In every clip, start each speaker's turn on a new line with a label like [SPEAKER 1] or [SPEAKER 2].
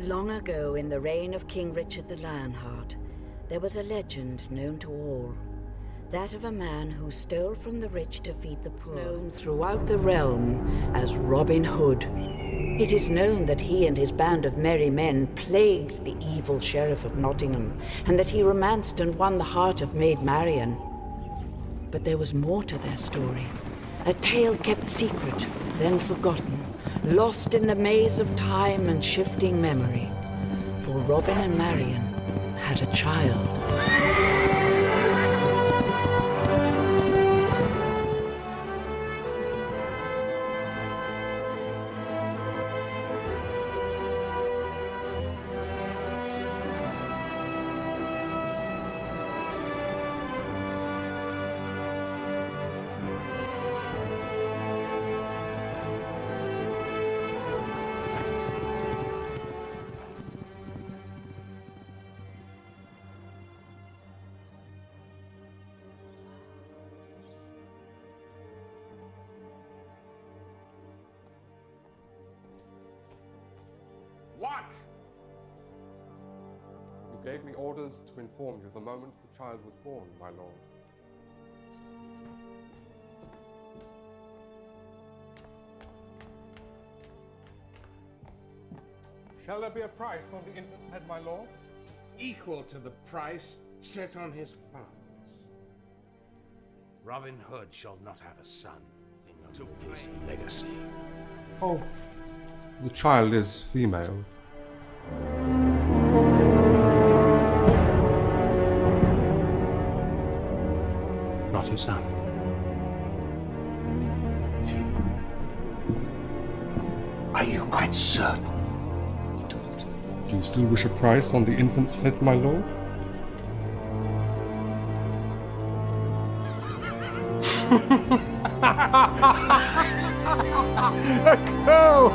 [SPEAKER 1] Long ago, in the reign of King Richard the Lionheart, there was a legend known to all. That of a man who stole from the rich to feed the poor. Known throughout the realm as Robin Hood. It is known that he and his band of merry men plagued the evil Sheriff of Nottingham, and that he romanced and won the heart of Maid Marian. But there was more to their story. A tale kept secret, then forgotten, lost in the maze of time and shifting memory. For Robin and Marian had a child.
[SPEAKER 2] What? You gave me orders to inform you the moment the child was born, my lord. Shall there be a price on the infant's head, my lord?
[SPEAKER 3] Equal to the price set on his father's. Robin Hood shall not have a son to his legacy.
[SPEAKER 2] Oh, the child is female.
[SPEAKER 3] Not his son. Are you quite certain?
[SPEAKER 2] Do you still wish a price on the infant's head, my lord? Go!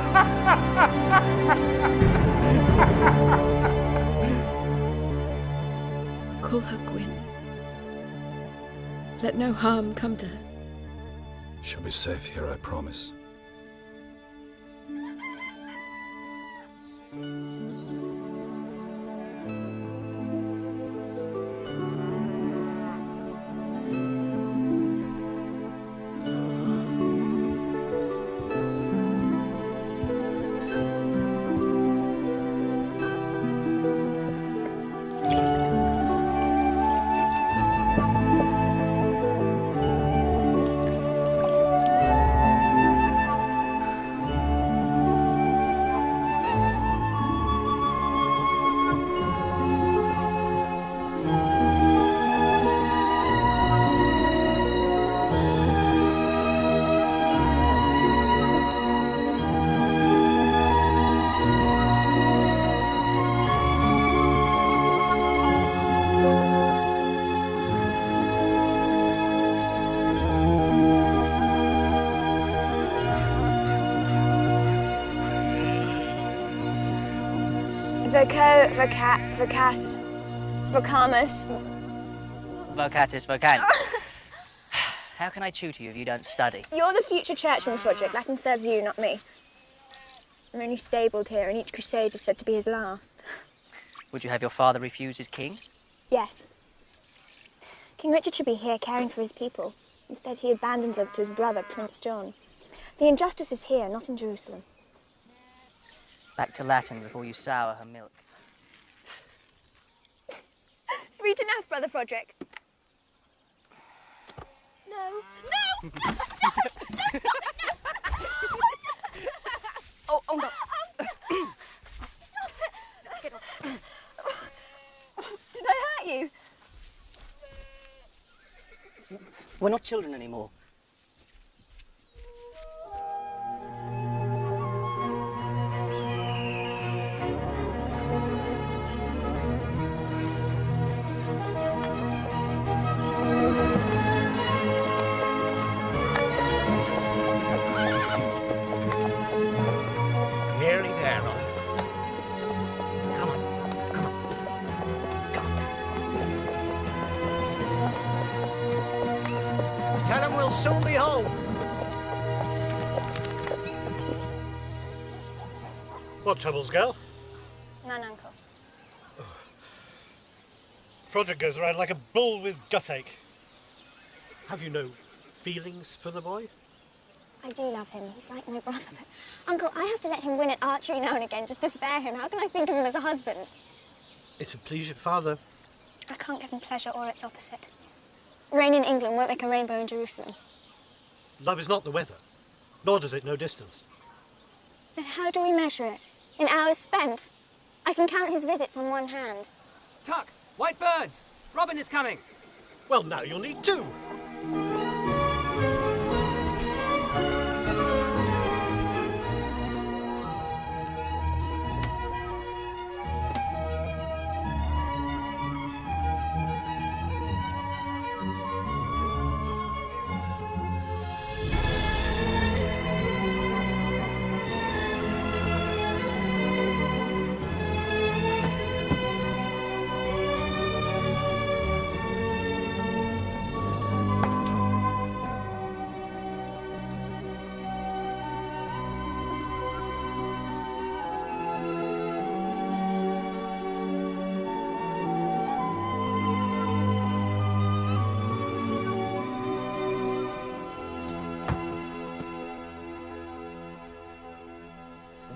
[SPEAKER 4] Call her Gwyn. Let no harm come to her.
[SPEAKER 5] She'll be safe here, I promise.
[SPEAKER 6] Vocas, Vocamus.
[SPEAKER 7] Vocatis vocans. How can I tutor you if you don't study?
[SPEAKER 6] You're the future churchman, Froderick. Latin serves you, not me. I'm only stabled here, and each crusade is said to be his last.
[SPEAKER 7] Would you have your father refuse his king?
[SPEAKER 6] Yes. King Richard should be here caring for his people. Instead, he abandons us to his brother, Prince John. The injustice is here, not in Jerusalem.
[SPEAKER 7] Back to Latin before you sour her milk.
[SPEAKER 6] Sweet enough, Brother Froderick. No. No! No! No! Oh, no. Stop it! Get off. Did I hurt you?
[SPEAKER 7] We're not children anymore.
[SPEAKER 8] Tell him we'll soon be home.
[SPEAKER 9] What troubles, girl?
[SPEAKER 6] None, Uncle.
[SPEAKER 8] Froderick goes around like a bull with guttache. Have you no feelings for the boy?
[SPEAKER 6] I do love him. He's like my brother, but... Uncle, I have to let him win at archery now and again just to spare him. How can I think of him as a husband?
[SPEAKER 8] It'll please your father.
[SPEAKER 6] I can't give him pleasure or its opposite. Rain in England won't make a rainbow in Jerusalem.
[SPEAKER 8] Love is not the weather, nor does it know distance.
[SPEAKER 6] Then how do we measure it? In hours spent? I can count his visits on one hand.
[SPEAKER 9] Tuck! White birds! Robin is coming!
[SPEAKER 8] Well, now you'll need two.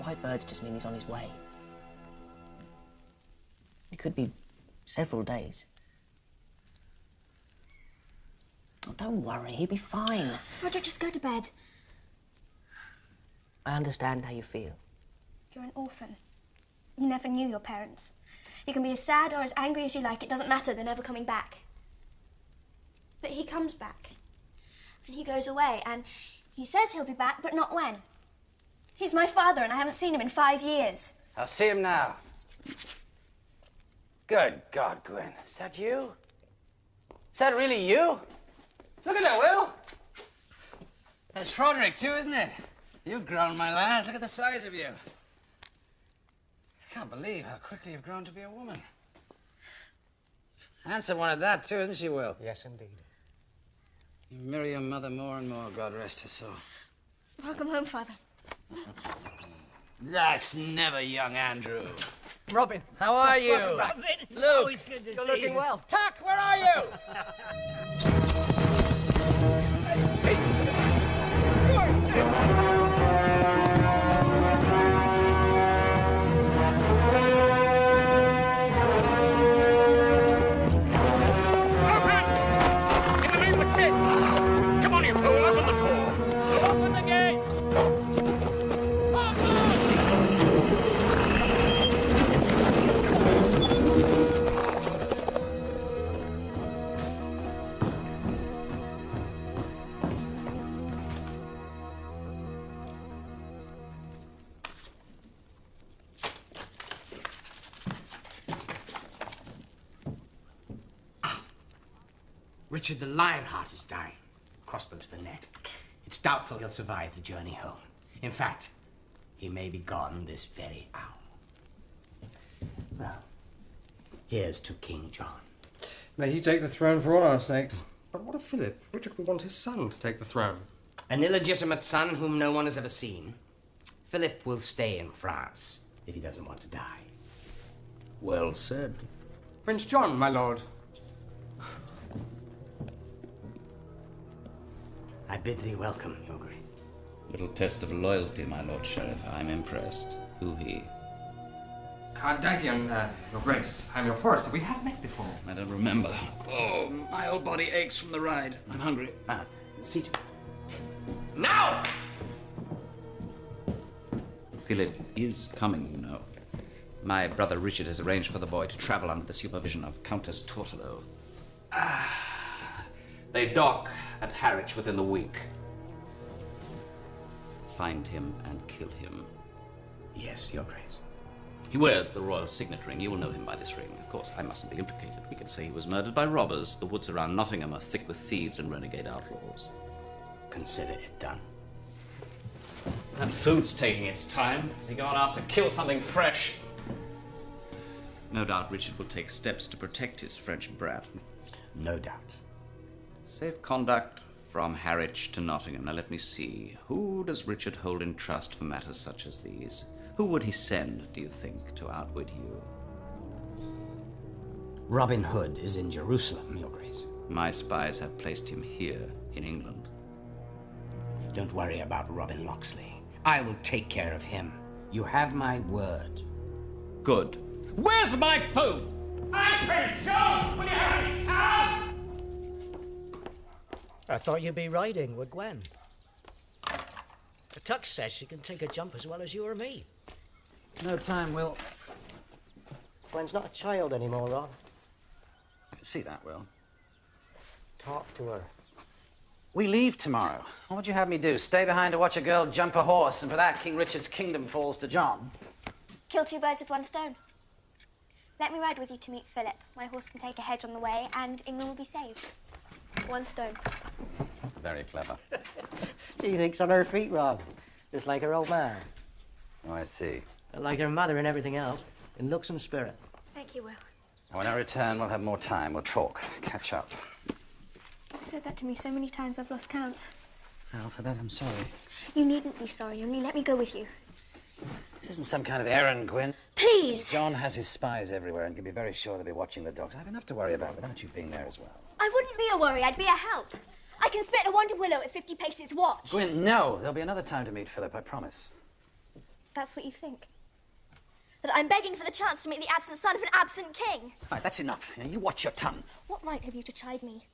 [SPEAKER 7] White birds just mean he's on his way. It could be several days. Oh, don't worry, he'll be fine.
[SPEAKER 6] Frederick, just go to bed.
[SPEAKER 7] I understand how you feel.
[SPEAKER 6] You're an orphan. You never knew your parents. You can be as sad or as angry as you like. It doesn't matter. They're never coming back. But he comes back. And he goes away. And he says he'll be back, but not when. He's my father, and I haven't seen him in 5 years.
[SPEAKER 9] I'll see him now. Good God, Gwen. Is that you? Is that really you? Look at that, Will. That's Froderick, too, isn't it? You've grown, my lad. Look at the size of you. I can't believe how quickly you've grown to be a woman. Handsome one at that, too, isn't she, Will?
[SPEAKER 3] Yes, indeed.
[SPEAKER 9] You mirror your mother more and more, God rest her soul.
[SPEAKER 6] Welcome home, Father.
[SPEAKER 9] That's never young Andrew.
[SPEAKER 10] Robin.
[SPEAKER 9] How are you?
[SPEAKER 10] Welcome back.
[SPEAKER 9] Luke.
[SPEAKER 10] Always good to
[SPEAKER 9] You're
[SPEAKER 10] see
[SPEAKER 9] looking
[SPEAKER 10] you.
[SPEAKER 9] well. Tuck, where are you?
[SPEAKER 3] In the name of the king! Come on, you fool, open the door!
[SPEAKER 10] Open the gate!
[SPEAKER 3] Richard the Lionheart is dying. Crossbow to the neck. It's doubtful he'll survive the journey home. In fact, he may be gone this very hour. Well, here's to King John.
[SPEAKER 10] May he take the throne for all our sakes.
[SPEAKER 2] But what of Philip? Richard will want his son to take the throne.
[SPEAKER 3] An illegitimate son whom no one has ever seen. Philip will stay in France if he doesn't want to die.
[SPEAKER 9] Well said.
[SPEAKER 2] Prince John, my lord.
[SPEAKER 3] I bid thee welcome, Your Grace.
[SPEAKER 11] Little test of loyalty, my Lord Sheriff. I'm impressed. Who he?
[SPEAKER 2] Cardagian, Your Grace. I'm your forester. We have met before.
[SPEAKER 11] I don't remember. Oh, my whole body aches from the ride. I'm hungry.
[SPEAKER 3] See to it. Now!
[SPEAKER 11] Philip is coming, you know. My brother Richard has arranged for the boy to travel under the supervision of Countess Tortolo. They dock at Harwich within the week. Find him and kill him.
[SPEAKER 3] Yes, Your Grace.
[SPEAKER 11] He wears the royal signet ring. You will know him by this ring. Of course, I mustn't be implicated. We can say he was murdered by robbers. The woods around Nottingham are thick with thieves and renegade outlaws.
[SPEAKER 3] Consider it done.
[SPEAKER 11] That food's taking its time. Has he gone out to kill something fresh? No doubt Richard will take steps to protect his French brat.
[SPEAKER 3] No doubt.
[SPEAKER 11] Safe conduct from Harwich to Nottingham. Now let me see. Who does Richard hold in trust for matters such as these? Who would he send, do you think, to outwit you?
[SPEAKER 3] Robin Hood is in Jerusalem, Your Grace.
[SPEAKER 11] My spies have placed him here, in England.
[SPEAKER 3] Don't worry about Robin Locksley. I will take care of him. You have my word.
[SPEAKER 11] Good.
[SPEAKER 3] Where's my food?
[SPEAKER 12] I'm Prince John! Will you have a sound?
[SPEAKER 8] I thought you'd be riding with Gwen. The Tux says she can take a jump as well as you or me.
[SPEAKER 9] No time, Will.
[SPEAKER 8] Gwen's not a child anymore, Ron.
[SPEAKER 9] I can see that, Will.
[SPEAKER 8] Talk to her.
[SPEAKER 9] We leave tomorrow. What would you have me do? Stay behind to watch a girl jump a horse, and for that, King Richard's kingdom falls to John?
[SPEAKER 6] Kill two birds with one stone. Let me ride with you to meet Philip. My horse can take a hedge on the way, and England will be saved. One stone.
[SPEAKER 9] Very clever.
[SPEAKER 8] She thinks on her feet, Rob. Just like her old man.
[SPEAKER 9] Oh, I see.
[SPEAKER 8] Like her mother and everything else, in looks and spirit.
[SPEAKER 6] Thank you, Will.
[SPEAKER 9] When I return, we'll have more time. We'll talk, catch up.
[SPEAKER 6] You've said that to me so many times I've lost count.
[SPEAKER 9] Well, for that, I'm sorry.
[SPEAKER 6] You needn't be sorry, only let me go with you.
[SPEAKER 9] This isn't some kind of errand, Gwyn.
[SPEAKER 6] Please!
[SPEAKER 9] John has his spies everywhere and can be very sure they'll be watching the dogs. I have enough to worry about without you being there as well.
[SPEAKER 6] I wouldn't be a worry, I'd be a help. I can split a wonder willow at 50 paces, watch.
[SPEAKER 9] Gwyn, no. There'll be another time to meet Philip, I promise.
[SPEAKER 6] That's what you think? That I'm begging for the chance to meet the absent son of an absent king?
[SPEAKER 9] Fine, that's enough. You watch your tongue.
[SPEAKER 6] What right have you to chide me?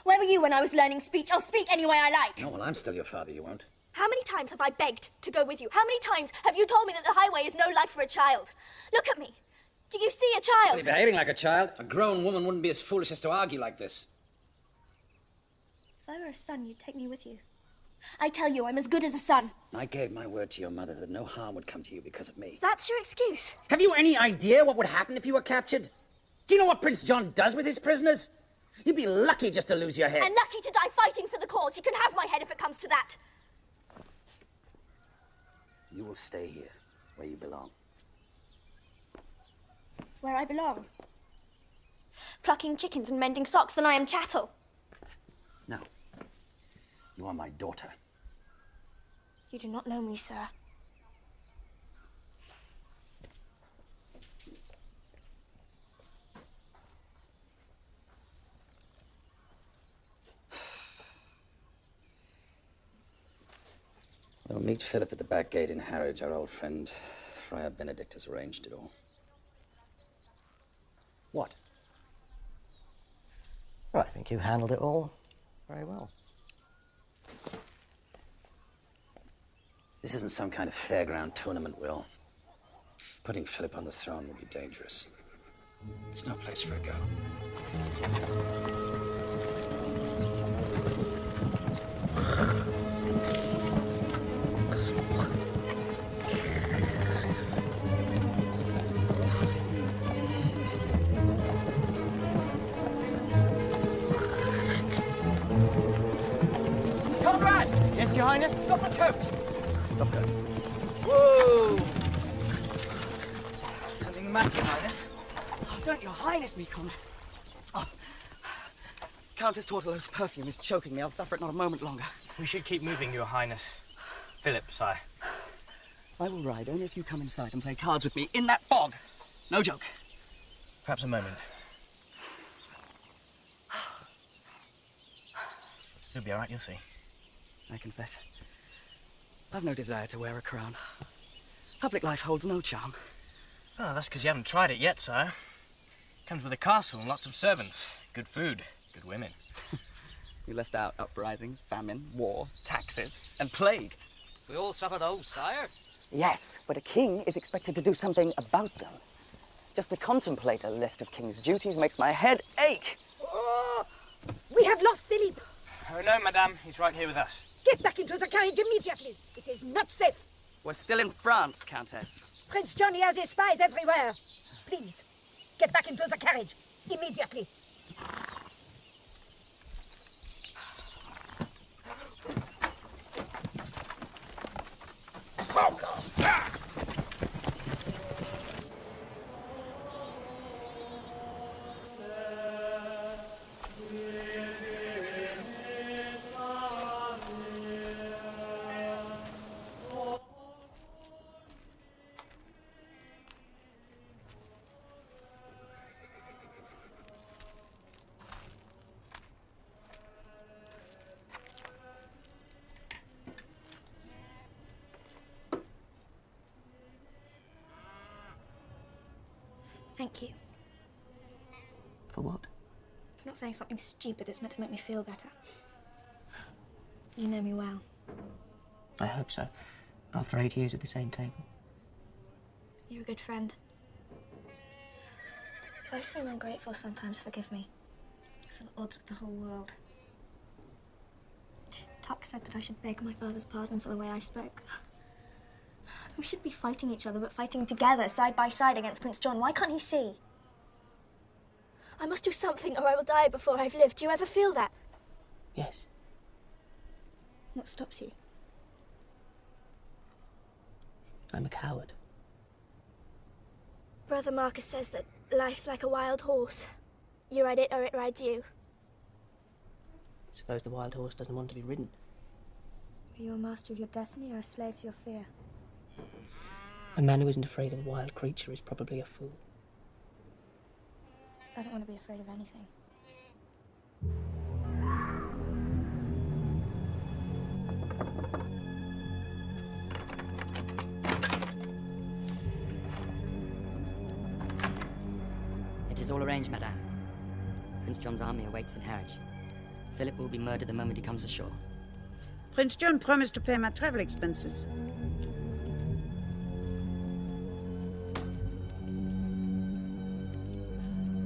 [SPEAKER 6] Where were you when I was learning speech? I'll speak any way I like.
[SPEAKER 9] No, well, I'm still your father, you won't.
[SPEAKER 6] How many times have I begged to go with you? How many times have you told me that the highway is no life for a child? Look at me. Do you see a child?
[SPEAKER 9] You're behaving like a child. A grown woman wouldn't be as foolish as to argue like this.
[SPEAKER 6] If I were a son, you'd take me with you. I tell you, I'm as good as a son.
[SPEAKER 9] I gave my word to your mother that no harm would come to you because of me.
[SPEAKER 6] That's your excuse.
[SPEAKER 9] Have you any idea what would happen if you were captured? Do you know what Prince John does with his prisoners? You'd be lucky just to lose your head.
[SPEAKER 6] And lucky to die fighting for the cause. You can have my head if it comes to that.
[SPEAKER 9] You will stay here, where you belong.
[SPEAKER 6] Where I belong. Plucking chickens and mending socks, then I am chattel.
[SPEAKER 9] No. You are my daughter.
[SPEAKER 6] You do not know me, sir.
[SPEAKER 9] We'll meet Philip at the back gate in Harwich. Our old friend, Friar Benedict, has arranged it all. What?
[SPEAKER 8] Well, I think you handled it all very well.
[SPEAKER 9] This isn't some kind of fairground tournament, Will. Putting Philip on the throne would be dangerous. It's no place for a girl.
[SPEAKER 10] Conrad! Yes, Your Highness? Stop the coach!
[SPEAKER 9] Stop that.
[SPEAKER 10] Whoa! Something the matter, Your Highness? Oh, don't Your Highness me, Conrad. Oh. Countess Tortellot's perfume is choking me. I'll suffer it not a moment longer.
[SPEAKER 13] We should keep moving, Your Highness. Philip, sire.
[SPEAKER 10] I will ride only if you come inside and play cards with me in that fog. No joke.
[SPEAKER 13] Perhaps a moment. You'll be all right, you'll see.
[SPEAKER 10] I confess, I've no desire to wear a crown. Public life holds no charm.
[SPEAKER 13] Oh, that's because you haven't tried it yet, sire. Comes with a castle and lots of servants. Good food, good women.
[SPEAKER 10] You left out uprisings, famine, war, taxes, and plague.
[SPEAKER 9] We all suffer those, sire.
[SPEAKER 10] Yes, but a king is expected to do something about them. Just to contemplate a list of king's duties makes my head ache.
[SPEAKER 14] Oh, we have lost Philippe.
[SPEAKER 13] Oh, no, madame. He's right here with us.
[SPEAKER 14] Get back into the carriage immediately. It is not safe.
[SPEAKER 10] We're still in France, Countess.
[SPEAKER 14] Prince Johnny has his spies everywhere. Please, get back into the carriage immediately.
[SPEAKER 12] Welcome back!
[SPEAKER 6] Thank you.
[SPEAKER 10] For what?
[SPEAKER 6] For not saying something stupid that's meant to make me feel better. You know me well.
[SPEAKER 10] I hope so. After 8 years at the same table.
[SPEAKER 6] You're a good friend. If I seem ungrateful sometimes, forgive me. I feel at odds with the whole world. Tuck said that I should beg my father's pardon for the way I spoke. We should be fighting each other, but fighting together, side by side against Prince John. Why can't he see? I must do something or I will die before I've lived. Do you ever feel that?
[SPEAKER 10] Yes.
[SPEAKER 6] What stops you?
[SPEAKER 10] I'm a coward.
[SPEAKER 6] Brother Marcus says that life's like a wild horse. You ride it or it rides you.
[SPEAKER 10] Suppose the wild horse doesn't want to be ridden.
[SPEAKER 6] Are you a master of your destiny or a slave to your fear?
[SPEAKER 10] A man who isn't afraid of a wild creature is probably a fool.
[SPEAKER 6] I don't want to be afraid of anything.
[SPEAKER 15] It is all arranged, madame. Prince John's army awaits in Harwich. Philip will be murdered the moment he comes ashore.
[SPEAKER 16] Prince John promised to pay my travel expenses.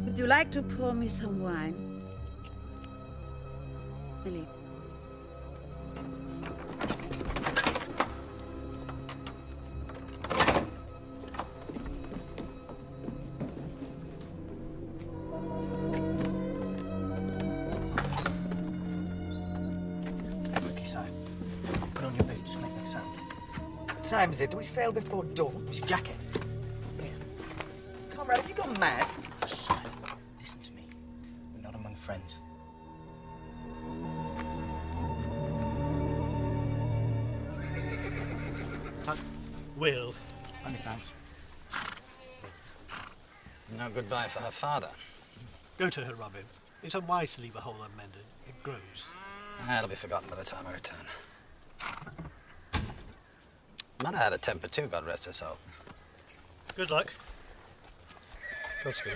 [SPEAKER 16] Would you like to pour me some wine? Millie.
[SPEAKER 10] What time is it? Do we sail before dawn? What's your jacket? Here. Comrade, have you gone mad? Simon, listen to me. We're not among friends.
[SPEAKER 8] Tuck. Will.
[SPEAKER 10] Only thanks.
[SPEAKER 9] No goodbye for her father.
[SPEAKER 8] Go to her, Robin. It's unwise to leave a hole unmended. It grows.
[SPEAKER 9] It'll be forgotten by the time I return. Mother had a temper too, God rest her soul.
[SPEAKER 8] Good luck. Godspeed.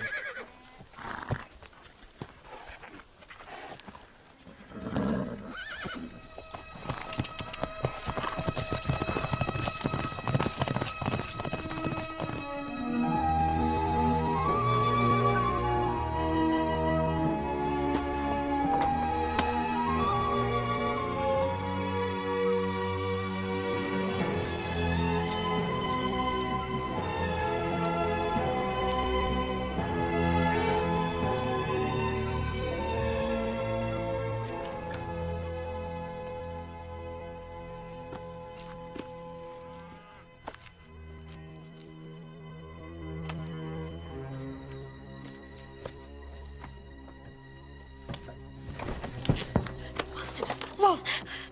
[SPEAKER 6] What?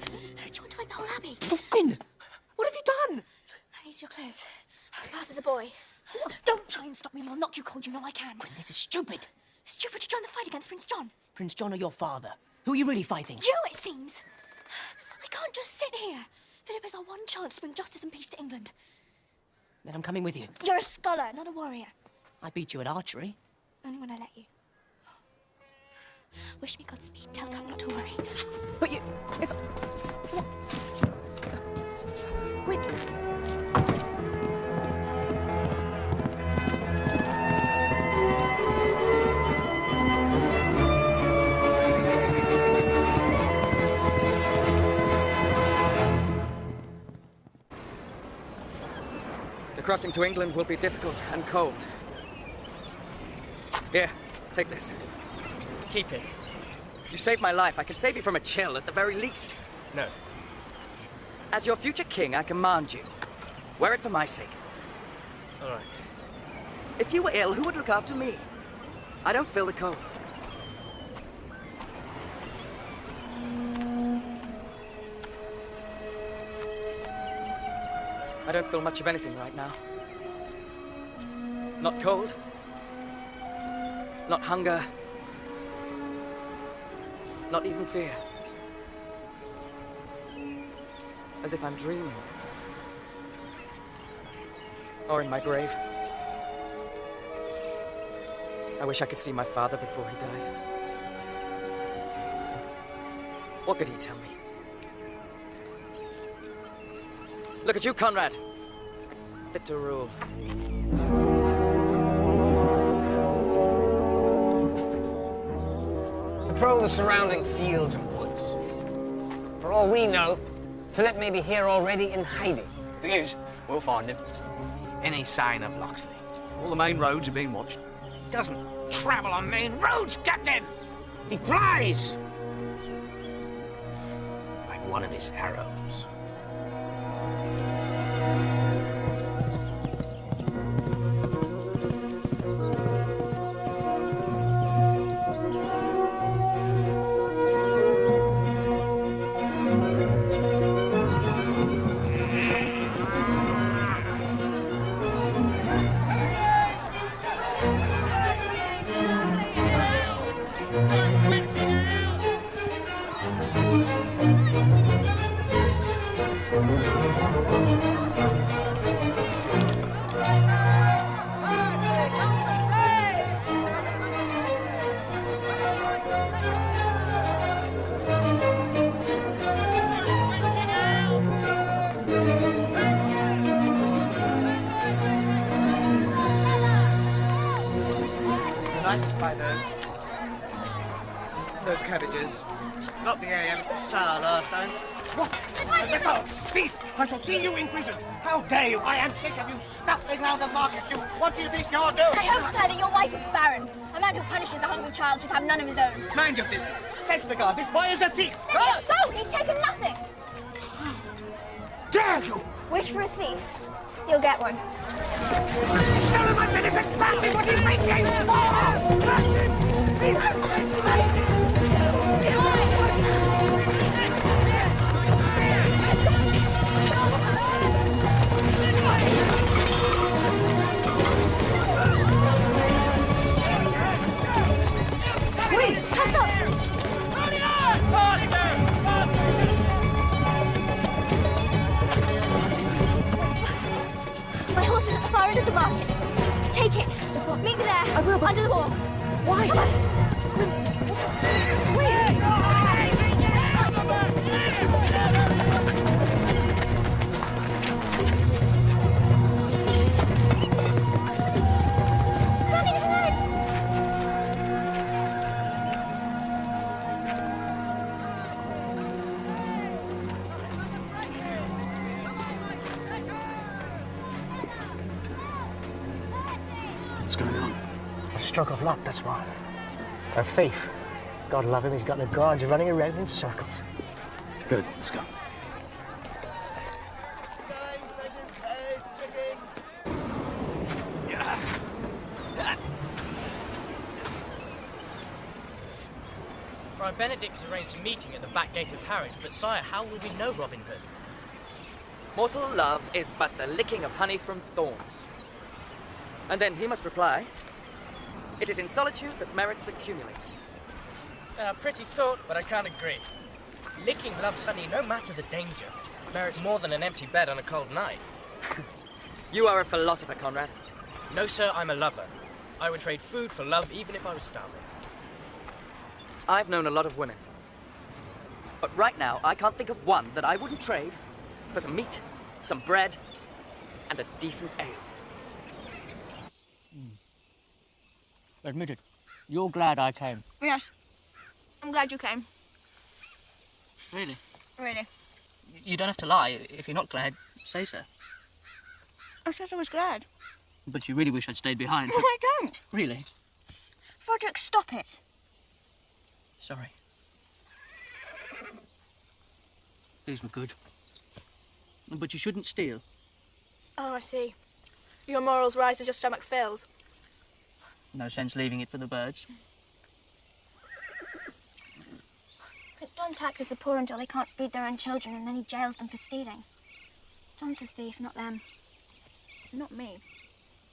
[SPEAKER 6] Do you want to wake the whole abbey?
[SPEAKER 10] Finn! What have you done?
[SPEAKER 6] I need your clothes. To pass as a boy. Don't try and stop me, I'll knock you cold. You know I can.
[SPEAKER 10] Quinn, this is stupid.
[SPEAKER 6] Stupid to join the fight against Prince John.
[SPEAKER 10] Prince John or your father? Who are you really fighting?
[SPEAKER 6] You, it seems. I can't just sit here. Philip is our one chance to bring justice and peace to England.
[SPEAKER 10] Then I'm coming with you.
[SPEAKER 6] You're a scholar, not a warrior.
[SPEAKER 10] I beat you at archery.
[SPEAKER 6] Only when I let you. Wish me Godspeed. Tell Tuck not to worry.
[SPEAKER 10] But you... If... Wait.
[SPEAKER 13] The crossing to England will be difficult and cold. Here, take this. Keep it. You saved my life. I can save you from a chill at the very least. No. As your future king, I command you. Wear it for my sake.
[SPEAKER 10] All right.
[SPEAKER 13] If you were ill, who would look after me? I don't feel the cold. I don't feel much of anything right now. Not cold. Not hunger. Not even fear. As if I'm dreaming. Or in my grave. I wish I could see my father before he dies. What could he tell me? Look at you, Conrad. Fit to rule.
[SPEAKER 3] Patrol the surrounding fields and woods. For all we know, Philip may be here already in hiding.
[SPEAKER 9] If he is, we'll find him.
[SPEAKER 3] Any sign of Locksley?
[SPEAKER 9] All the main roads are being watched.
[SPEAKER 3] He doesn't travel on main roads, Captain! He flies! Like one of his arrows.
[SPEAKER 9] Those cabbages. Not the AM, sour last time.
[SPEAKER 12] What? Let go! Thief! I shall see you in prison. How dare you? I am sick of you stuffing round the market. What do you think you're doing?
[SPEAKER 6] I hope, sir, that your wife is barren. A man who punishes a hungry child should have none of his own.
[SPEAKER 12] Mind your business. Fetch the guard. This boy is a thief.
[SPEAKER 6] Go! He's taken nothing.
[SPEAKER 12] Dare you!
[SPEAKER 6] Wish for a thief. You'll get one.
[SPEAKER 12] Stolen my benefits back is what he's making!
[SPEAKER 6] Wait! Pass up! My horse is at the far end of the market. Take it. Meet me there. I will, but under the wall. Why? Come on. Wait. Running ahead.
[SPEAKER 9] What's going on?
[SPEAKER 10] A stroke of luck, that's why. A thief. God love him, he's got the guards running around in circles.
[SPEAKER 9] Good, let's go.
[SPEAKER 17] Friar Benedict's arranged a meeting at the back gate of Harwich, but sire, how will we know Robin Hood?
[SPEAKER 13] Mortal love is but the licking of honey from thorns. And then he must reply, it is in solitude that merits accumulate.
[SPEAKER 17] A pretty thought, but I can't agree. Licking love's honey, no matter the danger, merits more than an empty bed on a cold night.
[SPEAKER 13] You are a philosopher, Conrad.
[SPEAKER 17] No, sir, I'm a lover. I would trade food for love even if I was starving.
[SPEAKER 13] I've known a lot of women. But right now, I can't think of one that I wouldn't trade for some meat, some bread, and a decent ale.
[SPEAKER 7] Admit it. You're glad I came.
[SPEAKER 6] Yes. I'm glad you came.
[SPEAKER 7] Really?
[SPEAKER 6] Really.
[SPEAKER 7] You don't have to lie. If you're not glad, say so.
[SPEAKER 6] I said I was glad.
[SPEAKER 7] But you really wish I'd stayed behind.
[SPEAKER 6] No, I don't.
[SPEAKER 7] Really?
[SPEAKER 6] Frederick, stop it.
[SPEAKER 7] Sorry. These were good. But you shouldn't steal.
[SPEAKER 6] Oh, I see. Your morals rise as your stomach fills.
[SPEAKER 7] No sense leaving it for the birds.
[SPEAKER 6] Prince John taxes the poor until they can't feed their own children, and then he jails them for stealing. John's the thief, not them. Not me.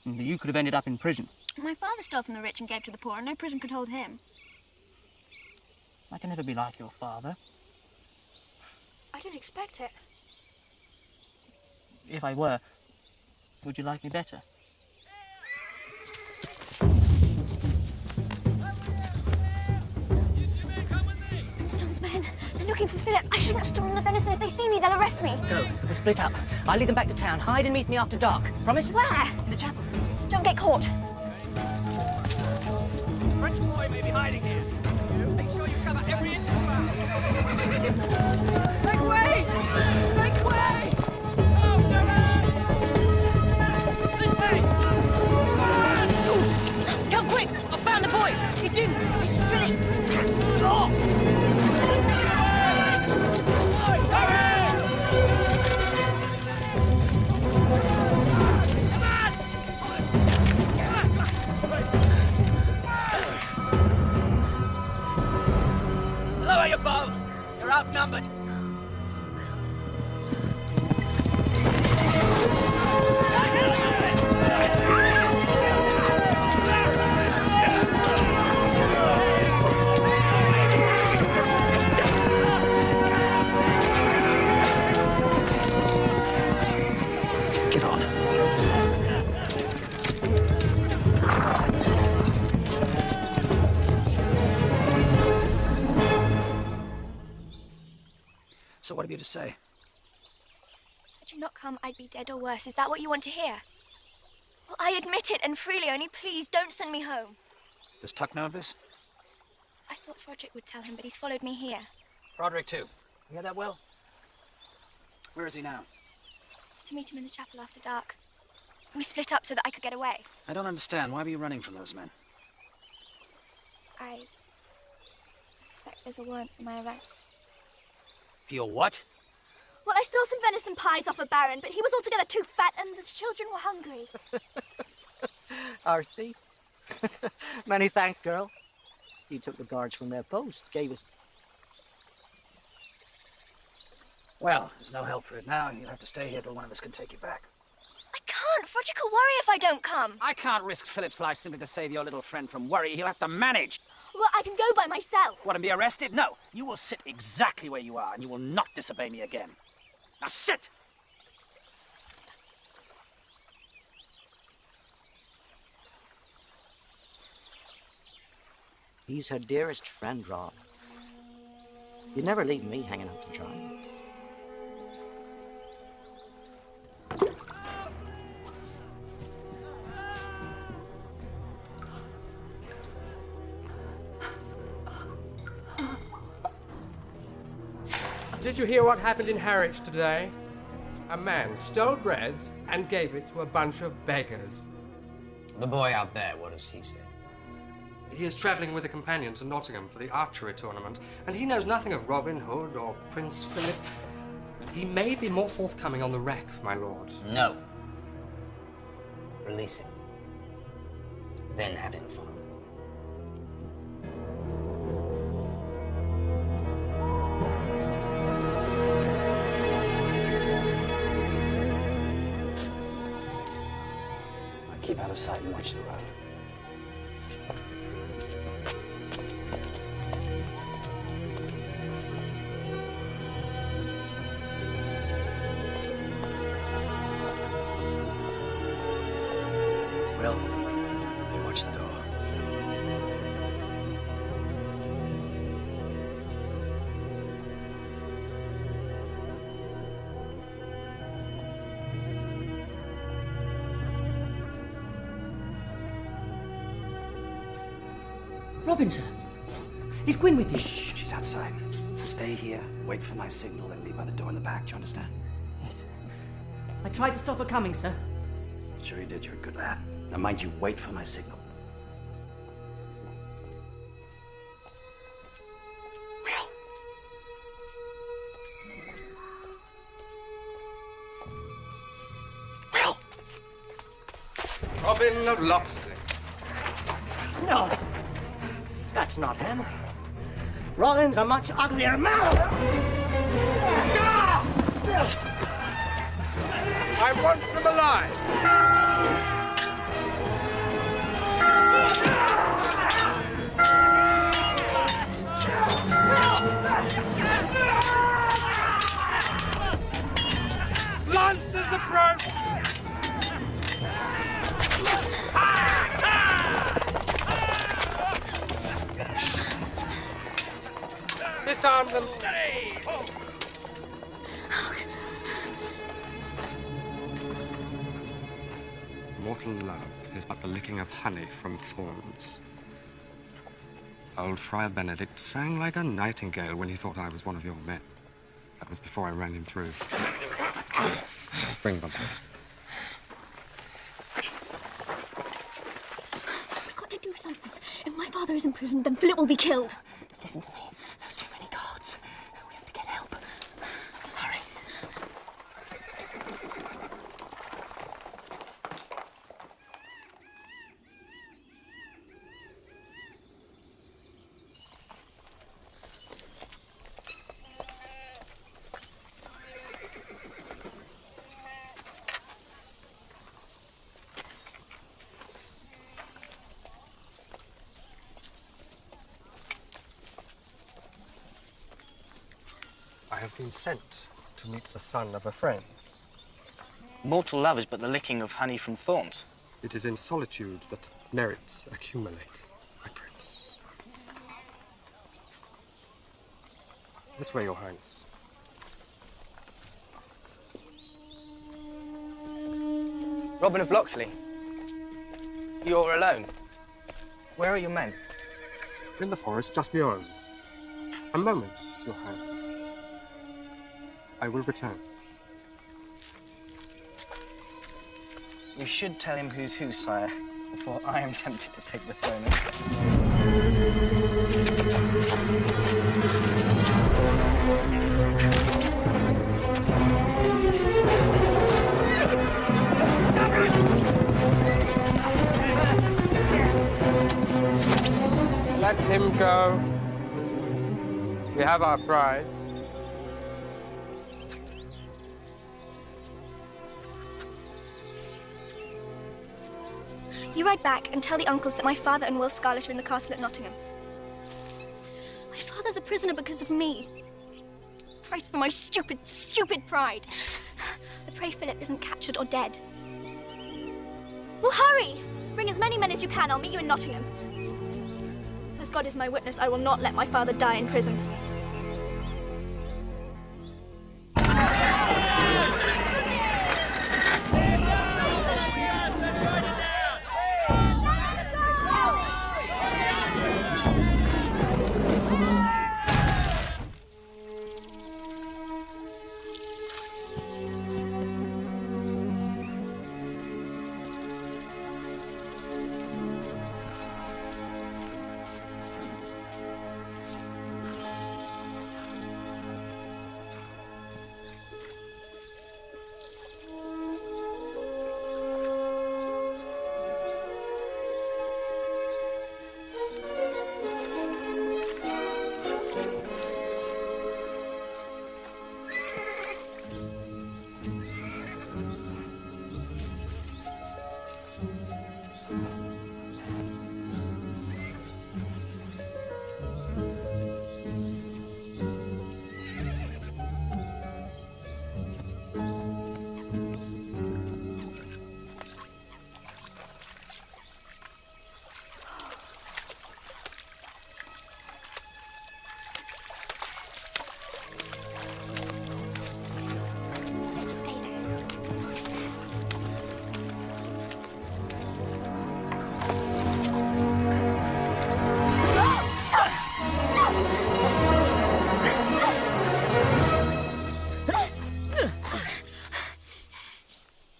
[SPEAKER 7] You could have ended up in prison.
[SPEAKER 6] My father stole from the rich and gave to the poor, and no prison could hold him.
[SPEAKER 7] I can never be like your father.
[SPEAKER 6] I didn't expect it.
[SPEAKER 7] If I were, would you like me better?
[SPEAKER 6] looking for Philip. I shouldn't have stolen the venison. If they see me, they'll arrest me.
[SPEAKER 7] Go. We'll split up. I'll lead them back to town. Hide and meet me after dark. Promise?
[SPEAKER 6] Where?
[SPEAKER 7] In the chapel.
[SPEAKER 6] Don't get caught.
[SPEAKER 17] French boy may be hiding here. Make sure you cover every inch of the ground.
[SPEAKER 18] Make way! Make way!
[SPEAKER 7] Come quick! I found the boy! It's him! It's Philip! Oh!
[SPEAKER 13] Lower your bow. You're outnumbered.
[SPEAKER 10] Get on. So what have you to say?
[SPEAKER 6] Had you not come, I'd be dead or worse. Is that what you want to hear? Well, I admit it, and freely, only please don't send me home.
[SPEAKER 10] Does Tuck know of this?
[SPEAKER 6] I thought Froderick would tell him, but he's followed me here.
[SPEAKER 10] Broderick, too. You hear that, Will? Where is he now?
[SPEAKER 6] It's to meet him in the chapel after dark. We split up so that I could get away.
[SPEAKER 10] I don't understand. Why were you running from those men?
[SPEAKER 6] I expect there's a warrant for my arrest.
[SPEAKER 10] For your what?
[SPEAKER 6] Well, I stole some venison pies off a baron, but he was altogether too fat and the children were hungry.
[SPEAKER 19] Our thief. Many thanks, girl. You took the guards from their post, gave us...
[SPEAKER 10] Well, there's no help for it now. You'll have to stay here till one of us can take you back.
[SPEAKER 6] I can't. Froderick will worry if I don't come.
[SPEAKER 10] I can't risk Philip's life simply to save your little friend from worry. He'll have to manage.
[SPEAKER 6] Well, I can go by myself.
[SPEAKER 10] Want to be arrested? No. You will sit exactly where you are, and you will not disobey me again. Now sit!
[SPEAKER 19] He's her dearest friend, Rob. You'd never leave me hanging out to dry.
[SPEAKER 20] Did you hear what happened in Harwich today? A man stole bread and gave it to a bunch of beggars.
[SPEAKER 3] The boy out there, what does he say?
[SPEAKER 20] He is travelling with a companion to Nottingham for the archery tournament, and he knows nothing of Robin Hood or Prince Philip. He may be more forthcoming on the rack, my lord.
[SPEAKER 3] No. Release him. Then have him follow.
[SPEAKER 10] Keep out of sight and watch the road. Will, you watch the door.
[SPEAKER 7] Robinson! Is Gwyn with you?
[SPEAKER 10] Shh, she's outside. Stay here, wait for my signal, and leave by the door in the back. Do you understand?
[SPEAKER 7] Yes. I tried to stop her coming, sir.
[SPEAKER 10] Sure you did. You're a good lad. Now mind you, wait for my signal.
[SPEAKER 20] Robin of Locksley.
[SPEAKER 12] No, that's not him. Robin's a much uglier man.
[SPEAKER 20] I want them alive. Lancers approach! Disarm them.
[SPEAKER 2] mortal love is but the licking of honey from thorns. Old Friar Benedict sang like a nightingale when he thought I was one of your men. That was before I ran him through. Bring them.
[SPEAKER 6] We've got to do something. If my father is in prison, then Philip will be killed. Listen to me. There are too many guards. We have to get help. Hurry.
[SPEAKER 20] I have been sent to meet the son of a friend.
[SPEAKER 17] Mortal love is but the licking of honey from thorns.
[SPEAKER 20] It is in solitude that merits accumulate, my prince. This way, Your Highness.
[SPEAKER 17] Robin of Locksley, you're alone. Where are your men?
[SPEAKER 20] In the forest just beyond. A moment, Your Highness. I will return.
[SPEAKER 17] We should tell him who's who, sire, before I am tempted to take the throne.
[SPEAKER 20] Let him go. We have our prize.
[SPEAKER 6] You ride back and tell the uncles that my father and Will Scarlet are in the castle at Nottingham. My father's a prisoner because of me. Price for my stupid, stupid pride. I pray Philip isn't captured or dead. Well, hurry! Bring as many men as you can. I'll meet you in Nottingham. As God is my witness, I will not let my father die in prison.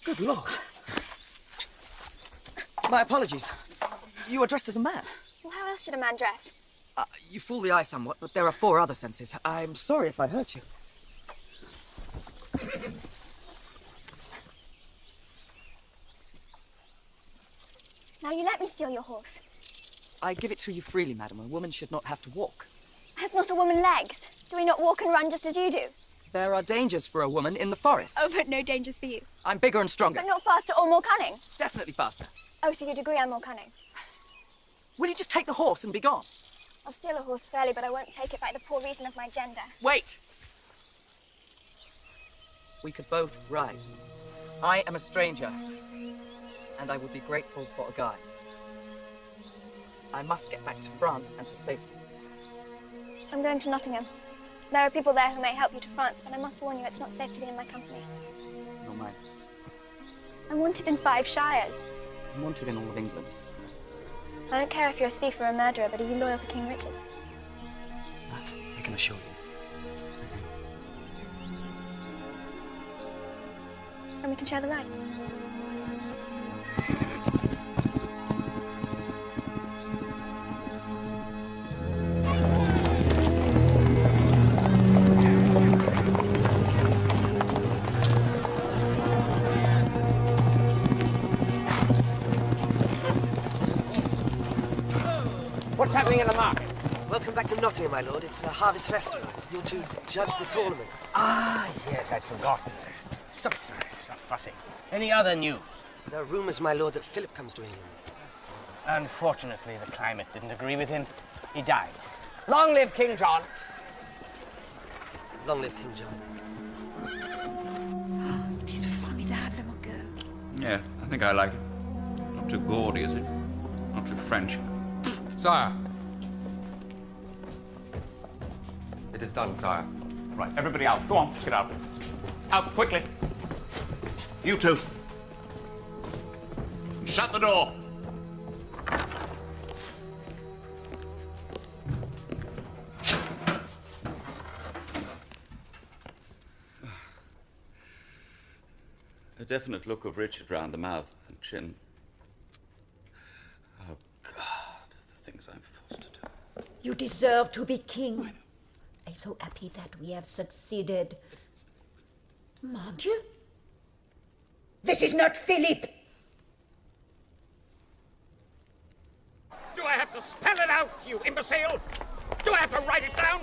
[SPEAKER 13] Good Lord. My apologies. You are dressed as a man.
[SPEAKER 6] Well, how else should a man dress?
[SPEAKER 13] You fool the eye somewhat, but there are 4 other senses. I'm sorry if I hurt you.
[SPEAKER 6] Now you let me steal your horse.
[SPEAKER 13] I give it to you freely, madam. A woman should not have to walk.
[SPEAKER 6] Has not a woman legs? Do we not walk and run just as you do?
[SPEAKER 13] There are dangers for a woman in the forest.
[SPEAKER 6] Oh, but no dangers for you.
[SPEAKER 13] I'm bigger and stronger.
[SPEAKER 6] But not faster or more cunning.
[SPEAKER 13] Definitely faster.
[SPEAKER 6] Oh, so you'd agree I'm more cunning?
[SPEAKER 13] Will you just take the horse and be gone?
[SPEAKER 6] I'll steal a horse fairly, but I won't take it by the poor reason of my gender.
[SPEAKER 13] Wait! We could both ride. I am a stranger, and I would be grateful for a guide. I must get back to France and to safety.
[SPEAKER 6] I'm going to Nottingham. There are people there who may help you to France, but I must warn you, it's not safe to be in my company.
[SPEAKER 13] Nor mine.
[SPEAKER 6] I'm wanted in 5 shires.
[SPEAKER 13] I'm wanted in all of England.
[SPEAKER 6] I don't care if you're a thief or a murderer, but are you loyal to King Richard?
[SPEAKER 13] That I can assure you.
[SPEAKER 6] And we can share the ride.
[SPEAKER 3] What's happening in the market?
[SPEAKER 21] Welcome back to Nottingham, my lord. It's the Harvest Festival. You're to judge the tournament.
[SPEAKER 3] Ah, yes, I'd forgotten. Stop fussing. Any other news?
[SPEAKER 21] There are rumours, my lord, that Philip comes to England.
[SPEAKER 3] Unfortunately, the climate didn't agree with him. He died. Long live King John.
[SPEAKER 21] Long live King John.
[SPEAKER 14] It is formidable, mon cœur.
[SPEAKER 11] Yeah, I think I like it. Not too gaudy, is it? Not too French.
[SPEAKER 2] Sire. It is done, sire.
[SPEAKER 11] Right, everybody out. Go on, get out. Out, quickly. You two. Shut the door. A definite look of Richard round the mouth and chin. Oh, God, the things I'm forced to do.
[SPEAKER 14] You deserve to be king. I'm so happy that we have succeeded. Mon Dieu! This is not Philip!
[SPEAKER 12] Do I have to spell it out, you imbecile? Do I have to write it down?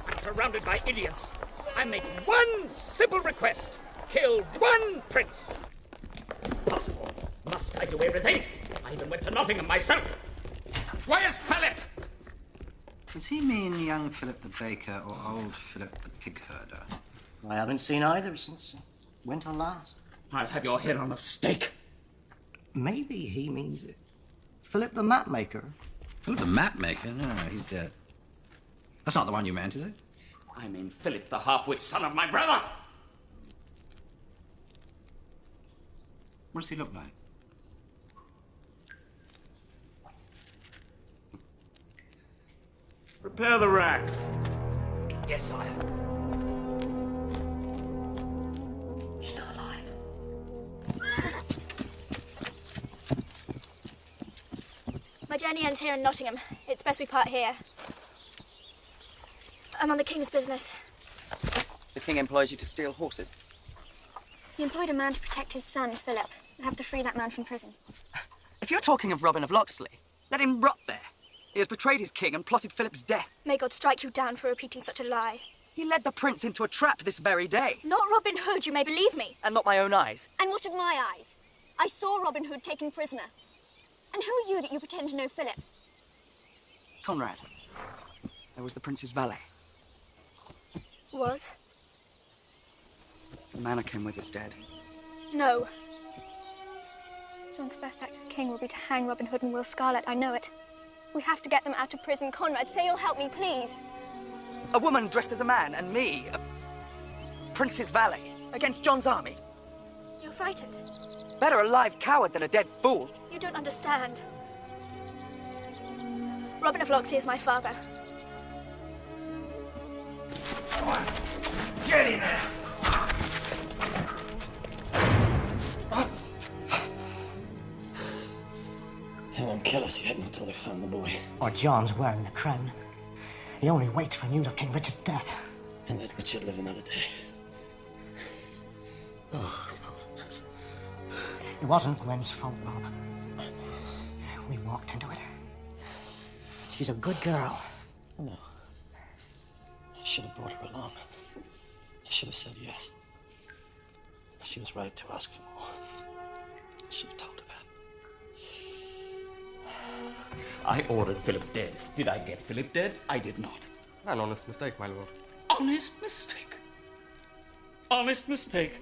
[SPEAKER 12] I'm surrounded by idiots. I make one simple request. Kill one prince. Possible. Must I do everything? I even went to Nottingham myself. Where's Philip?
[SPEAKER 10] Does he mean young Philip the baker or old Philip the pig herder?
[SPEAKER 19] I haven't seen either since winter last.
[SPEAKER 12] I'll have your head on a stake.
[SPEAKER 19] Maybe he means it. Philip the map maker.
[SPEAKER 9] Philip the map maker? No, he's dead. That's not the one you meant, is it?
[SPEAKER 11] I mean Philip, the half-wit son of my brother!
[SPEAKER 9] What does he look like?
[SPEAKER 11] Prepare the rack.
[SPEAKER 12] Yes, sire.
[SPEAKER 19] He's still alive.
[SPEAKER 6] My journey ends here in Nottingham. It's best we part here. I'm on the king's business.
[SPEAKER 13] The king employs you to steal horses.
[SPEAKER 6] He employed a man to protect his son, Philip. I have to free that man from prison.
[SPEAKER 13] If you're talking of Robin of Locksley, let him rot there. He has betrayed his king and plotted Philip's death.
[SPEAKER 6] May God strike you down for repeating such a lie.
[SPEAKER 13] He led the prince into a trap this very day.
[SPEAKER 6] Not Robin Hood, you may believe me.
[SPEAKER 13] And not my own eyes.
[SPEAKER 6] And what of my eyes? I saw Robin Hood taken prisoner. And who are you that you pretend to know Philip?
[SPEAKER 13] Conrad. I was the prince's valet.
[SPEAKER 6] Was?
[SPEAKER 13] The man I came with is dead.
[SPEAKER 6] No. John's first act as king will be to hang Robin Hood and Will Scarlet, I know it. We have to get them out of prison. Conrad, say you'll help me, please.
[SPEAKER 13] A woman dressed as a man, and me, a prince's valet, against John's army.
[SPEAKER 6] You're frightened.
[SPEAKER 13] Better a live coward than a dead fool.
[SPEAKER 6] You don't understand. Robin of Locksley is my father.
[SPEAKER 12] Get in there!
[SPEAKER 19] They won't kill us yet until they found the boy.
[SPEAKER 10] Or John's wearing the crown. He only waits for news of King Richard's death.
[SPEAKER 19] And let Richard live another day. Oh, God, that's... It wasn't Gwen's fault, Bob. We walked into it. She's a good girl. No. I should have brought her along. I should have said yes. She was right to ask for more. I should have told her that.
[SPEAKER 11] I ordered Philip dead. Did I get Philip dead? I did not.
[SPEAKER 2] An honest mistake, my lord.
[SPEAKER 11] Honest mistake? Honest mistake?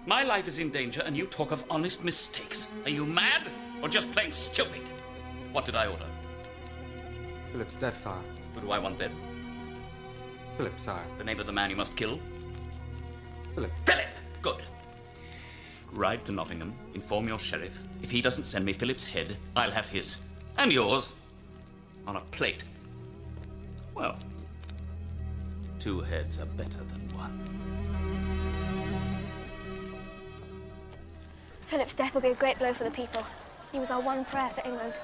[SPEAKER 11] My life is in danger and you talk of honest mistakes. Are you mad or just plain stupid? What did I order?
[SPEAKER 2] Philip's death, sire.
[SPEAKER 11] Who do I want dead?
[SPEAKER 2] Philip, sire.
[SPEAKER 11] The name of the man you must kill?
[SPEAKER 2] Philip.
[SPEAKER 11] Philip! Good. ride to Nottingham, inform your sheriff. If he doesn't send me Philip's head, I'll have his. And yours. On a plate. Well, 2 heads are better than 1.
[SPEAKER 6] Philip's death will be a great blow for the people. He was our one prayer for England.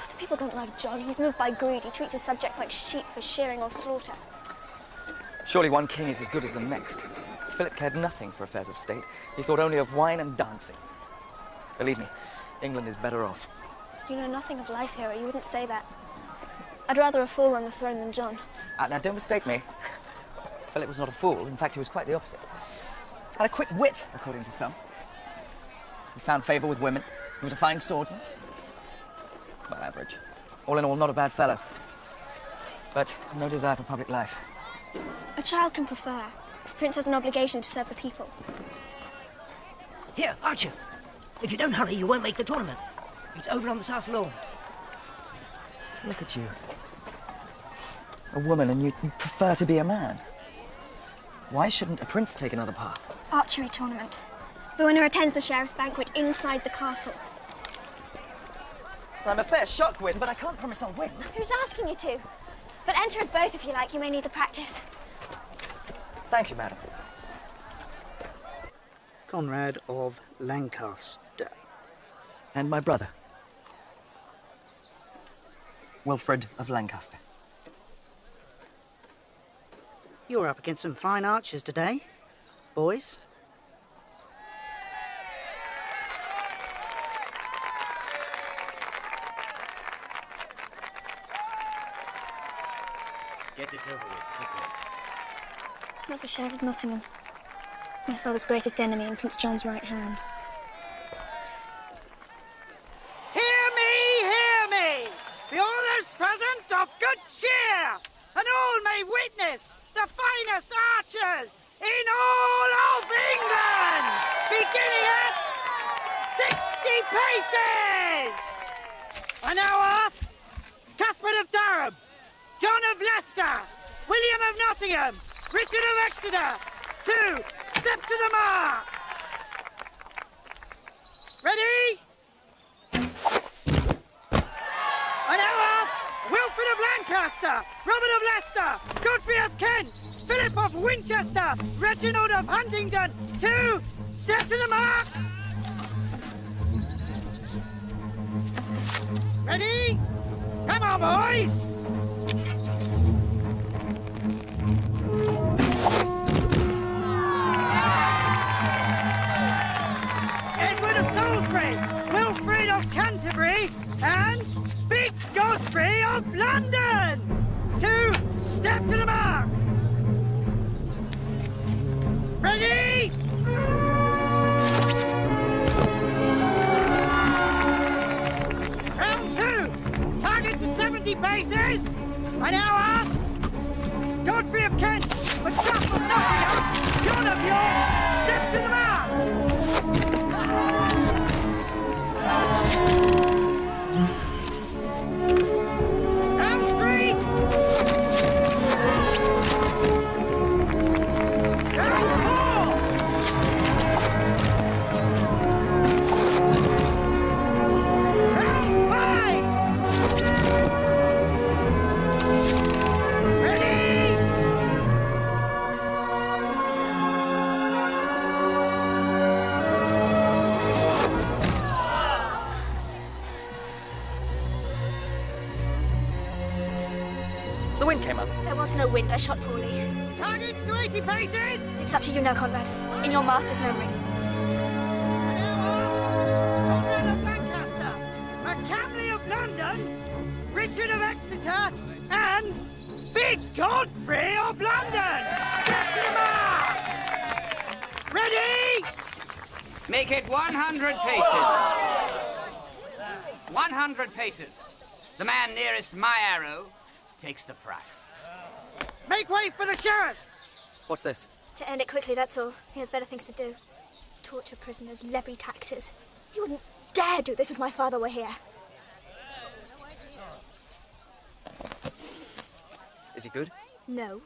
[SPEAKER 6] The people don't like John. He's moved by greed. He treats his subjects like sheep for shearing or slaughter.
[SPEAKER 13] Surely one king is as good as the next. Philip cared nothing for affairs of state. He thought only of wine and dancing. Believe me, England is better off.
[SPEAKER 6] You know nothing of life, hero. You wouldn't say that. I'd rather a fool on the throne than John.
[SPEAKER 13] Now, don't mistake me. Philip was not a fool. In fact, he was quite the opposite. Had a quick wit, according to some. He found favour with women. He was a fine swordsman. Well, average. All in all, not a bad fellow. But no desire for public life.
[SPEAKER 6] A child can prefer. The prince has an obligation to serve the people.
[SPEAKER 19] Here, Archer. If you don't hurry, you won't make the tournament. It's over on the south lawn.
[SPEAKER 13] Look at you. A woman, and you prefer to be a man. Why shouldn't a prince take another path?
[SPEAKER 6] Archery tournament. The winner attends the sheriff's banquet inside the castle.
[SPEAKER 13] I'm a fair shock, Gwyn, but I can't promise I'll win.
[SPEAKER 6] Who's asking you to? But enter us both if you like. You may need the practice.
[SPEAKER 13] Thank you, madam.
[SPEAKER 16] Conrad of Lancaster.
[SPEAKER 13] And my brother, Wilfred of Lancaster.
[SPEAKER 16] You're up against some fine archers today, boys.
[SPEAKER 3] Get this over with, quickly.
[SPEAKER 6] That's the Sheriff of Nottingham. My father's greatest enemy and Prince John's right hand.
[SPEAKER 1] Hear me! Be all those present of good cheer, and all may witness the finest archers in all of England, beginning at 60 paces! I now ask Cuthbert of Durham, John of Leicester, William of Nottingham, Richard of Exeter, to step to the mark. Ready? I now ask Wilfred of Lancaster, Robert of Leicester, Godfrey of Kent, Philip of Winchester, Reginald of Huntingdon, to step to the mark. Ready? Come on, boys! Edward of Salisbury, Wilfrid of Canterbury, and Big Godfrey of London! To step to the mark! Ready? Round 2! Targets are 70 paces! I now ask Godfrey of Kent, Macduff of Nottingham, John of York, step to the mark! Round 3! Round 4! Round 5! Ready?
[SPEAKER 13] The wind came up.
[SPEAKER 6] There was no wind. I shot poorly.
[SPEAKER 1] Targets to 80 paces!
[SPEAKER 6] It's up to you now, Conrad. In your master's memory.
[SPEAKER 1] Conrad of Lancaster, Macamley of London, Richard of Exeter, and Big Godfrey of London! Step to the mark! Ready?
[SPEAKER 9] Make it 100 paces. 100 paces. The man nearest my arrow takes the prize.
[SPEAKER 1] Make way for the sheriff!
[SPEAKER 13] What's this?
[SPEAKER 6] To end it quickly, that's all. He has better things to do. Torture prisoners, levy taxes. He wouldn't dare do this if my father were here.
[SPEAKER 13] Is he good?
[SPEAKER 6] No.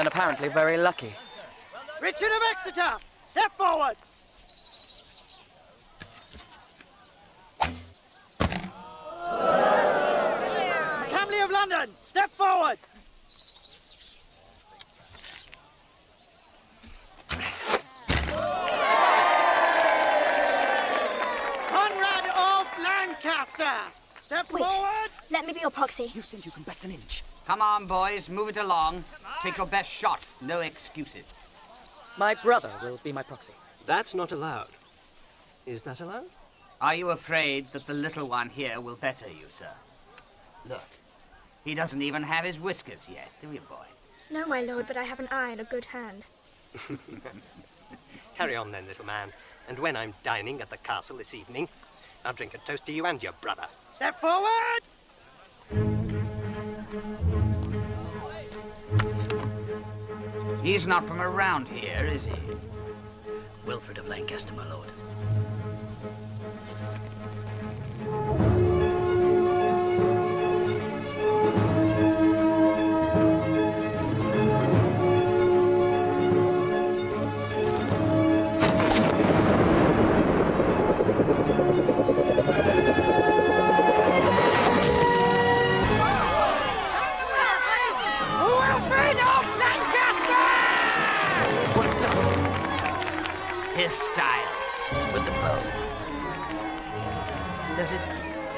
[SPEAKER 13] then apparently very lucky.
[SPEAKER 1] Richard of Exeter, step forward. Camley of London, step forward. Conrad of Lancaster, step forward.
[SPEAKER 6] Let me be your proxy.
[SPEAKER 13] You think you can best an inch?
[SPEAKER 9] Come on, boys, move it along. Take your best shot. No excuses.
[SPEAKER 13] My brother will be my proxy.
[SPEAKER 4] That's not allowed. Is that allowed?
[SPEAKER 9] Are you afraid that the little one here will better you, sir? Look, he doesn't even have his whiskers yet, do you, boy?
[SPEAKER 6] No, my lord, but I have an eye and a good hand.
[SPEAKER 4] Carry on then, little man. And when I'm dining at the castle this evening, I'll drink a toast to you and your brother.
[SPEAKER 1] Step forward.
[SPEAKER 9] He's not from around here, is he? Wilfred of Lancaster, my lord.
[SPEAKER 1] Wilfred of Lancaster!
[SPEAKER 9] His style with the bow. Does it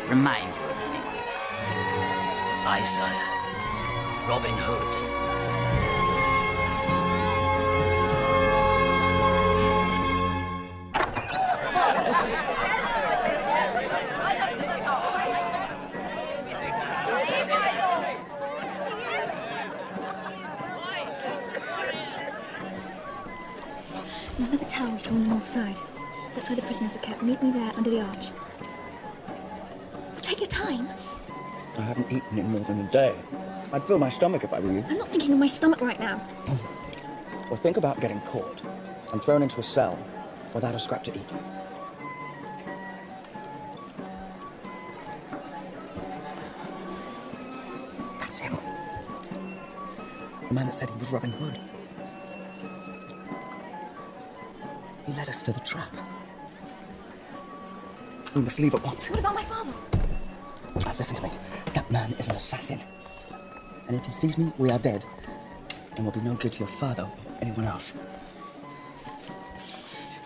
[SPEAKER 9] remind you of anyone? Aye, sire. Robin Hood.
[SPEAKER 6] Remember the tower we saw on the north side? That's where the prisoners are kept. Meet me there under the arch. Take your time.
[SPEAKER 13] I haven't eaten in more than a day. I'd fill my stomach if I were you.
[SPEAKER 6] I'm not thinking of my stomach right now.
[SPEAKER 13] Well, think about getting caught and thrown into a cell without a scrap to eat. That's him. The man that said he was Robin Hood. He led us to the trap. We must leave at once.
[SPEAKER 6] What about my father?
[SPEAKER 13] Listen to me. That man is an assassin. And if he sees me, we are dead. And we'll be no good to your father or anyone else.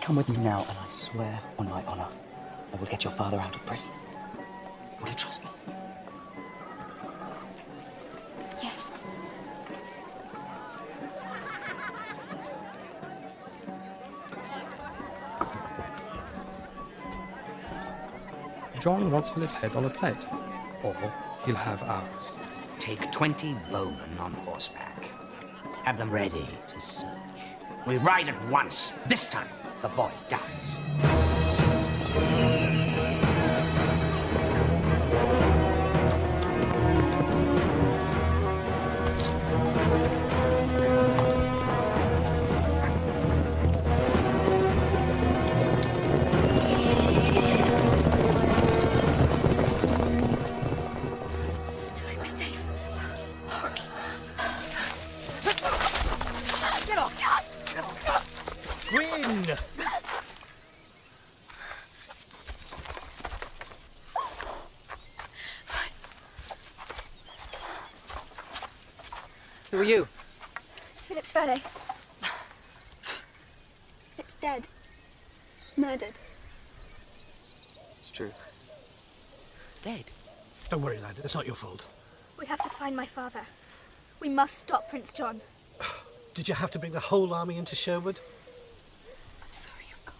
[SPEAKER 13] Come with me now, and I swear on my honor, I will get your father out of prison. Will you trust me?
[SPEAKER 6] Yes.
[SPEAKER 2] John wants Philip's head on a plate, or he'll have ours.
[SPEAKER 3] Take 20 bowmen on horseback. Have them ready to search. We ride at once. This time, the boy dies.
[SPEAKER 13] Who are you?
[SPEAKER 6] It's Philip's valet. Philip's dead. Murdered.
[SPEAKER 2] It's true.
[SPEAKER 8] Dead? Don't worry, lad. It's not your fault.
[SPEAKER 6] We have to find my father. We must stop Prince John.
[SPEAKER 8] Did you have to bring the whole army into Sherwood?
[SPEAKER 6] I'm sorry, Uncle.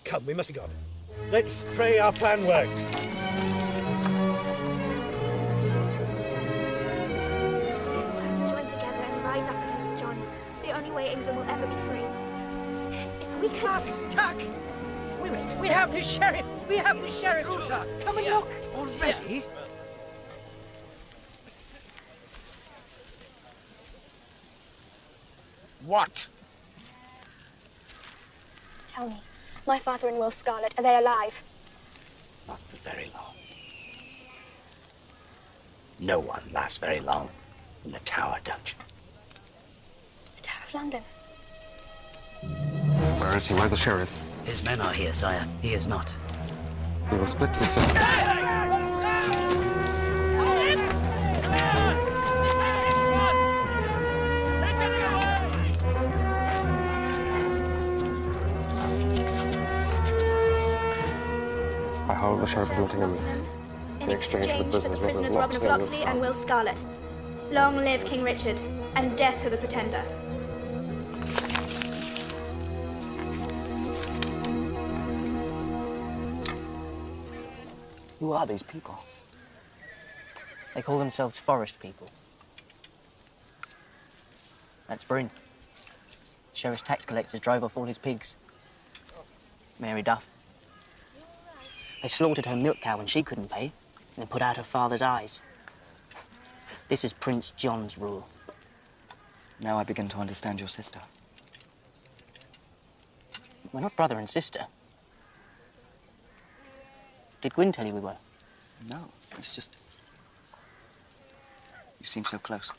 [SPEAKER 8] Come, we must be gone. Let's pray our plan worked.
[SPEAKER 6] We'll have to join together and rise up against John. It's the only way England will ever be free. If we could...
[SPEAKER 17] Tuck! We have the sheriff! We have the sheriff! Tuck! Come and look!
[SPEAKER 8] All's ready?
[SPEAKER 3] What?
[SPEAKER 6] Tell me, my father and Will Scarlet, are they alive?
[SPEAKER 3] Not for very long. No one lasts very long in the Tower dungeon.
[SPEAKER 6] London.
[SPEAKER 2] Where is he? Where's the sheriff?
[SPEAKER 5] His men are here, sire. He is not.
[SPEAKER 2] We will split to the surface. I hold the Sheriff of Nottingham
[SPEAKER 6] In exchange for the prisoners Robin of Locksley and Will Scarlet. Long live King Richard, and death to the Pretender.
[SPEAKER 7] Who are these people? They call themselves forest people. That's Bryn. The sheriff's tax collectors drove off all his pigs. Mary Duff. They slaughtered her milk cow when she couldn't pay, and then put out her father's eyes. This is Prince John's rule.
[SPEAKER 13] Now I begin to understand your sister.
[SPEAKER 7] We're not brother and sister. Did Gwyn tell you we were?
[SPEAKER 13] No, it's just... You seem so close.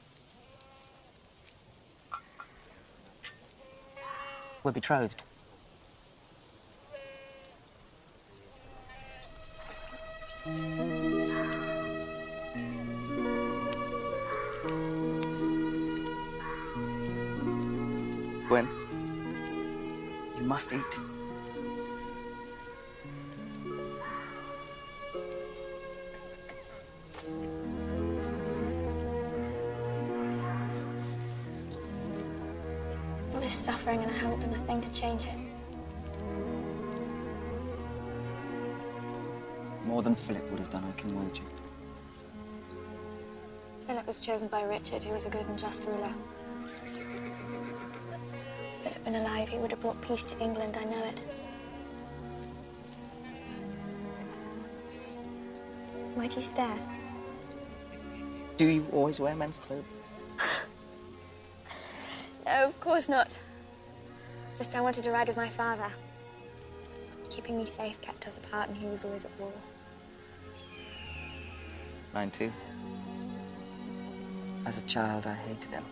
[SPEAKER 7] We're betrothed.
[SPEAKER 13] Gwyn, you must eat.
[SPEAKER 6] All this suffering and I haven't done a thing to change it.
[SPEAKER 13] More than Philip would have done, I can wager.
[SPEAKER 6] Philip was chosen by Richard, who was a good and just ruler. If Philip had been alive, he would have brought peace to England, I know it. Why do you stare?
[SPEAKER 13] Do you always wear men's clothes?
[SPEAKER 6] No, of course not. It's just I wanted to ride with my father. Keeping me safe kept us apart, and he was always at war.
[SPEAKER 13] Mine too. As a child, I hated him.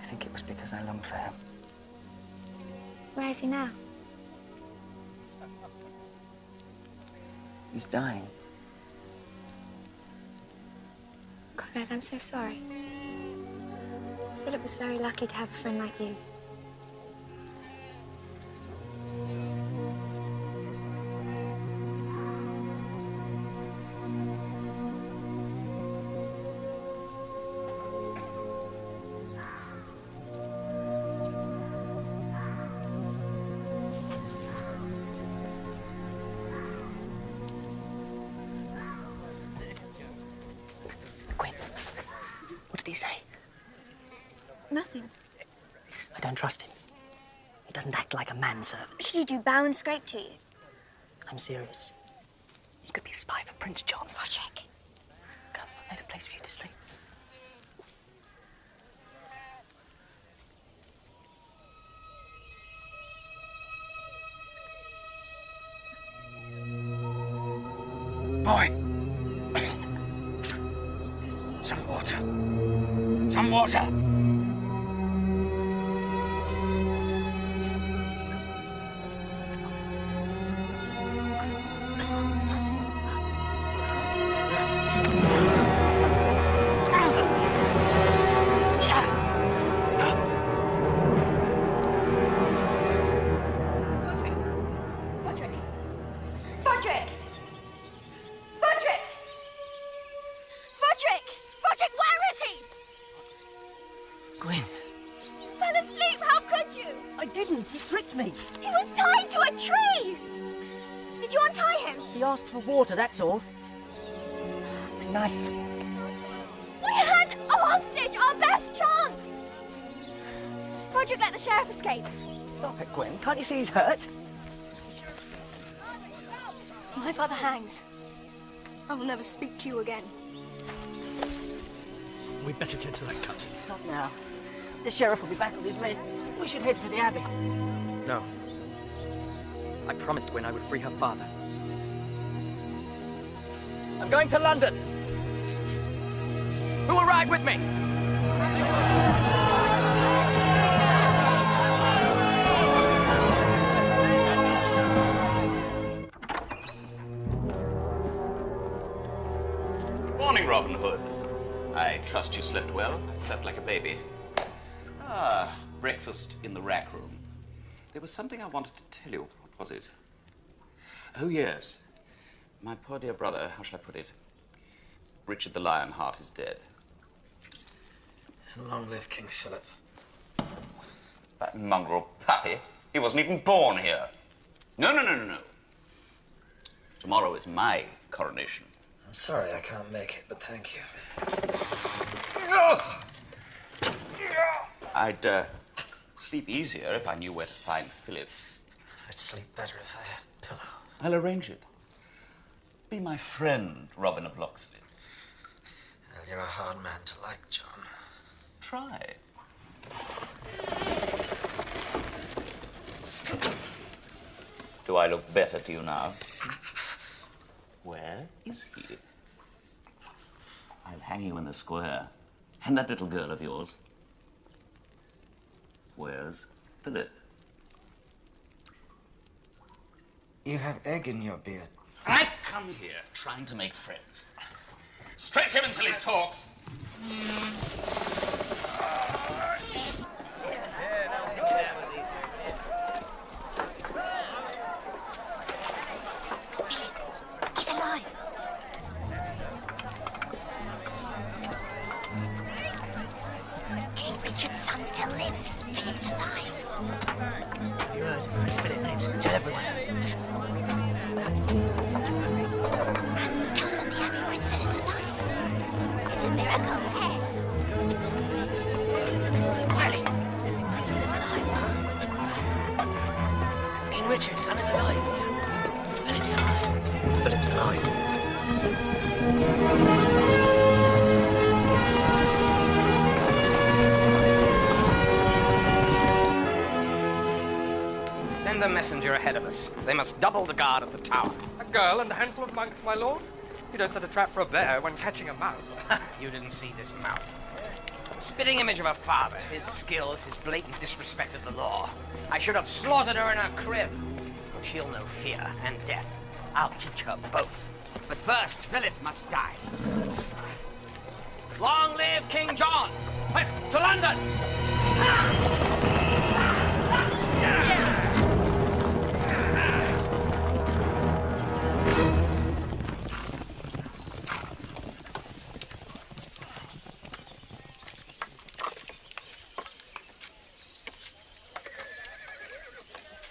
[SPEAKER 13] I think it was because I longed for him.
[SPEAKER 6] Where is he now?
[SPEAKER 13] He's dying.
[SPEAKER 6] Conrad, I'm so sorry. Philip was very lucky to have a friend like you.
[SPEAKER 7] What did he say?
[SPEAKER 6] Nothing.
[SPEAKER 7] I don't trust him. He doesn't act like a manservant.
[SPEAKER 6] Should he do bow and scrape to you?
[SPEAKER 7] I'm serious. He could be a spy for Prince John.
[SPEAKER 6] Logic.
[SPEAKER 7] Come, I made a place for you to sleep.
[SPEAKER 9] Boy! Some water. Some water!
[SPEAKER 6] Frederick! Frederick! Frederick! Frederick! Frederick, where is he?
[SPEAKER 19] Gwyn.
[SPEAKER 6] Fell asleep, how could you?
[SPEAKER 19] I didn't. He tricked me.
[SPEAKER 6] He was tied to a tree! Did you untie him?
[SPEAKER 19] He asked for water, that's all. The knife.
[SPEAKER 6] We had a hostage, our best chance! Frederick let the sheriff escape.
[SPEAKER 19] Stop it, Gwyn. Can't you see he's hurt?
[SPEAKER 6] My father hangs. I will never speak to you again.
[SPEAKER 8] We'd better tend to that cut.
[SPEAKER 19] Not now. The sheriff will be back with his men. We should head for the abbey.
[SPEAKER 13] No. I promised Gwyn I would free her father. I'm going to London. Who will ride with me?
[SPEAKER 11] Morning, Robin Hood. I trust you slept well. Slept like a baby. Ah, breakfast in the rack room. There was something I wanted to tell you. What was it? Oh, yes. My poor dear brother, how shall I put it? Richard the Lionheart is dead.
[SPEAKER 21] And long live King Philip.
[SPEAKER 11] That mongrel puppy. He wasn't even born here. No. Tomorrow is my coronation.
[SPEAKER 21] I'm sorry I can't make it, but thank you.
[SPEAKER 11] I'd sleep easier if I knew where to find Philip.
[SPEAKER 21] I'd sleep better if I had a pillow.
[SPEAKER 11] I'll arrange it. Be my friend, Robin of Locksley.
[SPEAKER 21] Well, you're a hard man to like, John.
[SPEAKER 11] Try. Do I look better to you now? Where is he? I'll hang you in the square. And that little girl of yours. Where's Philip?
[SPEAKER 21] You have egg in your beard.
[SPEAKER 11] I come here trying to make friends. Stretch him until he talks.
[SPEAKER 6] He's alive. King Richard's son still lives. Philip's alive.
[SPEAKER 19] You heard? Prince Philip lives. Tell everyone.
[SPEAKER 6] Tell them the Abbey Prince Philip's alive. It's a miracle, yes.
[SPEAKER 19] Quietly. Prince Philip's alive. King Richard's son is alive. Philip's alive. Philip's alive.
[SPEAKER 3] Send a messenger ahead of us. They must double the guard at the tower.
[SPEAKER 20] A girl and a handful of monks, my lord? You don't set a trap for a bear when catching a mouse.
[SPEAKER 3] You didn't see this mouse. The spitting image of her father, his skills, his blatant disrespect of the law. I should have slaughtered her in her crib. She'll know fear and death. I'll teach her both. But first, Philip must die. Long live King John! Quick, to London!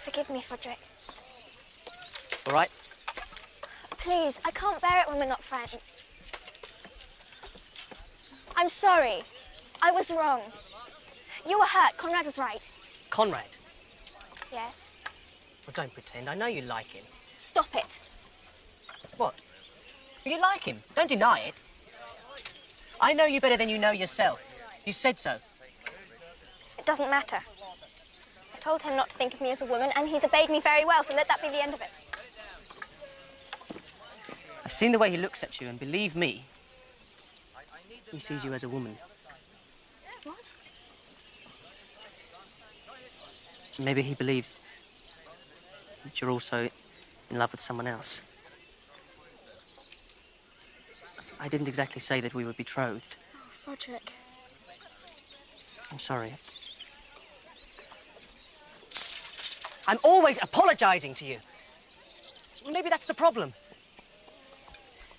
[SPEAKER 6] Forgive me, Frederick.
[SPEAKER 7] All right?
[SPEAKER 6] Please, I can't bear it when we're not friends. I'm sorry. I was wrong. You were hurt. Conrad was right.
[SPEAKER 7] Conrad?
[SPEAKER 6] Yes.
[SPEAKER 7] Well, don't pretend. I know you like him.
[SPEAKER 6] Stop it.
[SPEAKER 7] What? You like him. Don't deny it. I know you better than you know yourself. You said so.
[SPEAKER 6] It doesn't matter. I told him not to think of me as a woman, and he's obeyed me very well, so let that be the end of it.
[SPEAKER 7] I've seen the way he looks at you, and believe me, he sees you as a woman.
[SPEAKER 6] What?
[SPEAKER 7] Maybe he believes that you're also in love with someone else. I didn't exactly say that we were betrothed.
[SPEAKER 6] Oh, Frederick.
[SPEAKER 7] I'm sorry. I'm always apologizing to you. Maybe that's the problem.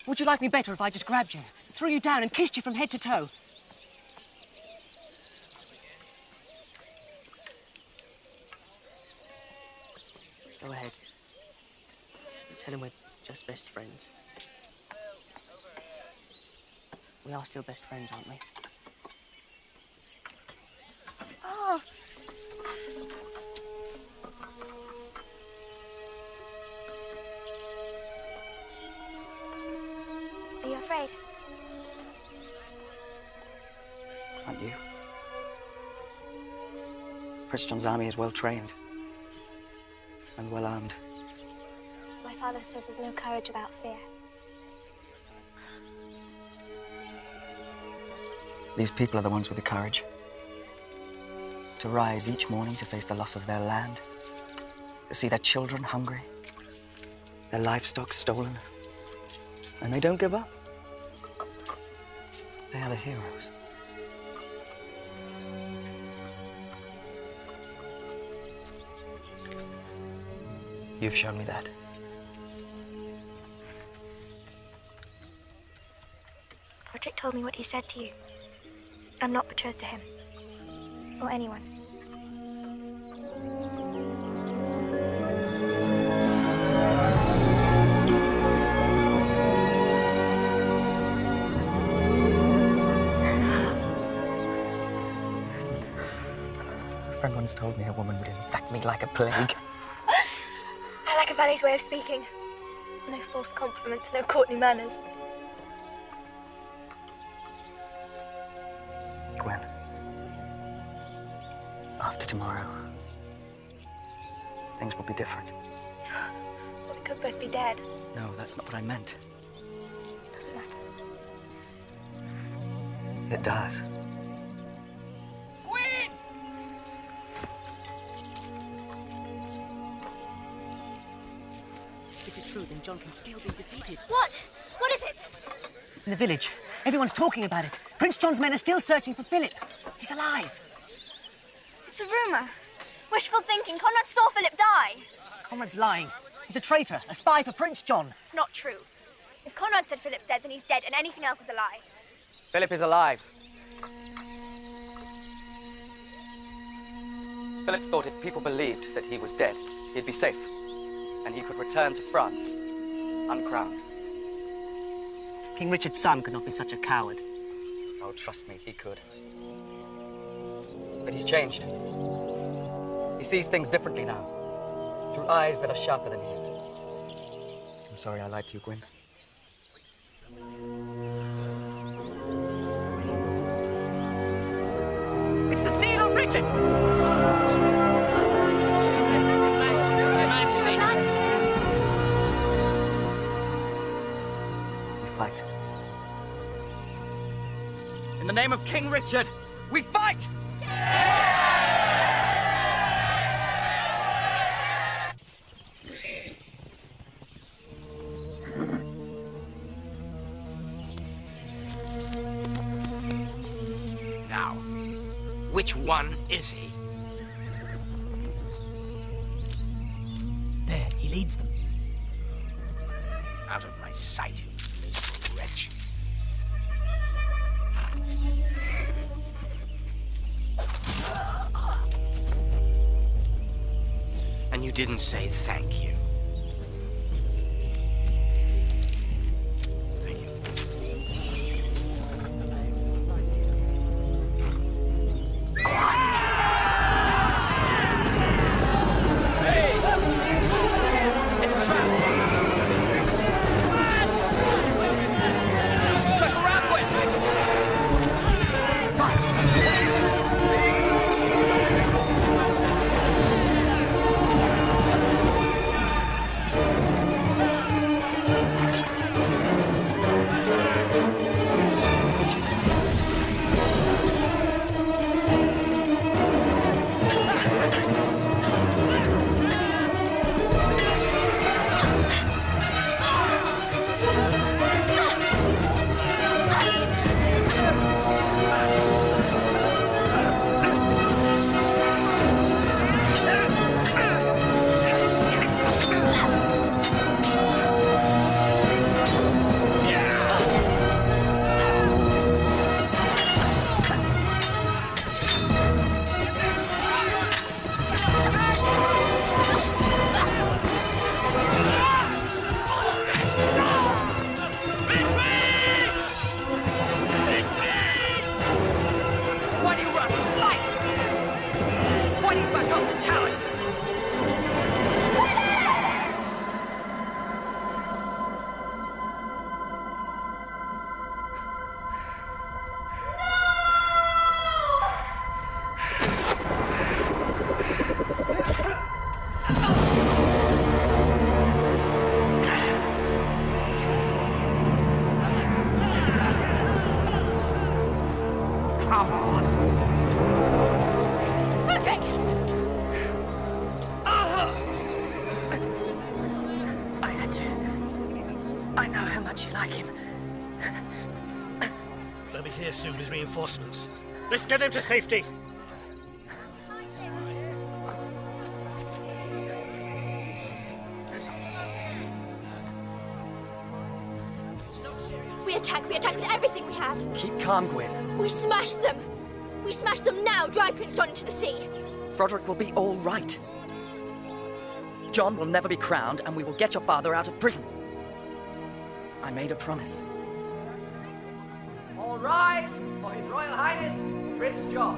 [SPEAKER 7] Would you like me better if I just grabbed you, threw you down and kissed you from head to toe? Go ahead. Tell him we're just best friends. We are still best friends, aren't we?
[SPEAKER 6] Oh. Are you afraid?
[SPEAKER 13] Aren't you? Prince John's army is well trained and well armed.
[SPEAKER 6] My father says there's no courage without fear.
[SPEAKER 13] These people are the ones with the courage to rise each morning to face the loss of their land, to see their children hungry, their livestock stolen, and they don't give up. They are the heroes. You've shown me that.
[SPEAKER 6] Frederick told me what he said to you. I'm not betrothed to him. Or anyone.
[SPEAKER 13] A friend once told me a woman would infect me like a plague.
[SPEAKER 6] I like a Valley's way of speaking. No false compliments, no courtly manners.
[SPEAKER 13] Gwen, after tomorrow, things will be different.
[SPEAKER 6] Well, we could both be dead.
[SPEAKER 13] No, that's not what I meant.
[SPEAKER 6] Doesn't matter.
[SPEAKER 13] It does.
[SPEAKER 18] Gwen!
[SPEAKER 7] If this is true, then John can still be defeated.
[SPEAKER 6] What? What is it?
[SPEAKER 7] In the village, everyone's talking about it. Prince John's men are still searching for Philip. He's alive.
[SPEAKER 6] It's a rumour. Wishful thinking. Conrad saw Philip die.
[SPEAKER 7] Conrad's lying. He's a traitor, a spy for Prince John.
[SPEAKER 6] It's not true. If Conrad said Philip's dead, then he's dead, and anything else is a lie.
[SPEAKER 13] Philip is alive. Philip thought if people believed that he was dead, he'd be safe, and he could return to France, uncrowned.
[SPEAKER 7] King Richard's son could not be such a coward.
[SPEAKER 13] Oh, trust me, he could. But he's changed. He sees things differently now, through eyes that are sharper than his. I'm sorry I lied to you, Gwen.
[SPEAKER 7] It's the seal of Richard!
[SPEAKER 13] We fight.
[SPEAKER 7] In the name of King Richard, we fight!
[SPEAKER 3] Now, which one is he?
[SPEAKER 7] There, he leads them.
[SPEAKER 3] Out of my sight, you miserable wretch. And you didn't say thank you. Thank you. Go on. Hey! It's a trap! Circle round, quick!
[SPEAKER 8] here soon with reinforcements. Let's get them to safety.
[SPEAKER 6] We attack with everything we have.
[SPEAKER 13] Keep calm, Gwyn.
[SPEAKER 6] We smash them. We smash them now, drive Prince John into the sea.
[SPEAKER 13] Froderick will be all right. John will never be crowned, and we will get your father out of prison. I made a promise. All rise for His Royal Highness, Prince John.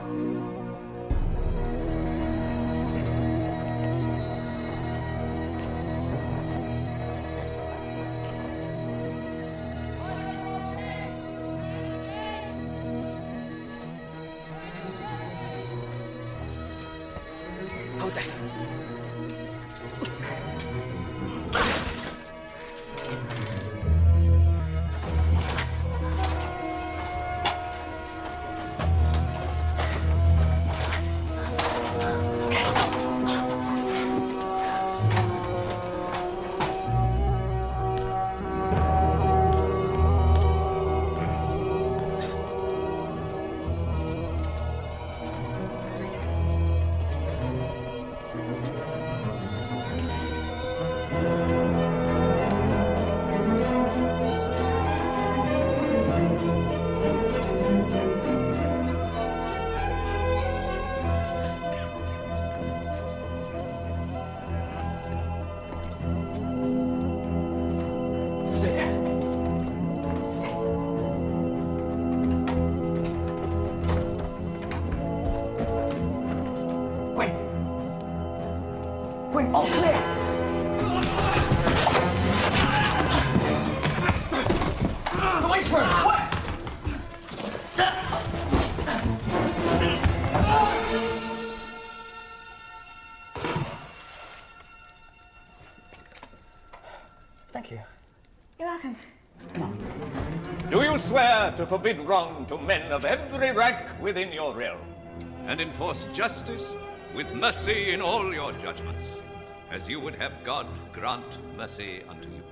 [SPEAKER 13] Hold this.
[SPEAKER 9] All clear! Wait for him! What?
[SPEAKER 13] Thank you.
[SPEAKER 6] You're welcome.
[SPEAKER 12] Do you swear to forbid wrong to men of every rank within your realm, and enforce justice with mercy in all your judgments, as you would have God grant mercy unto you?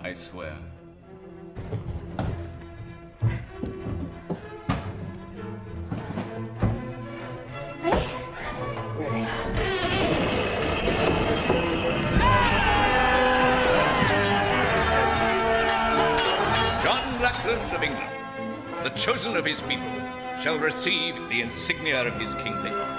[SPEAKER 12] I swear. John Lackland of England, the chosen of his people, shall receive the insignia of his kingly office.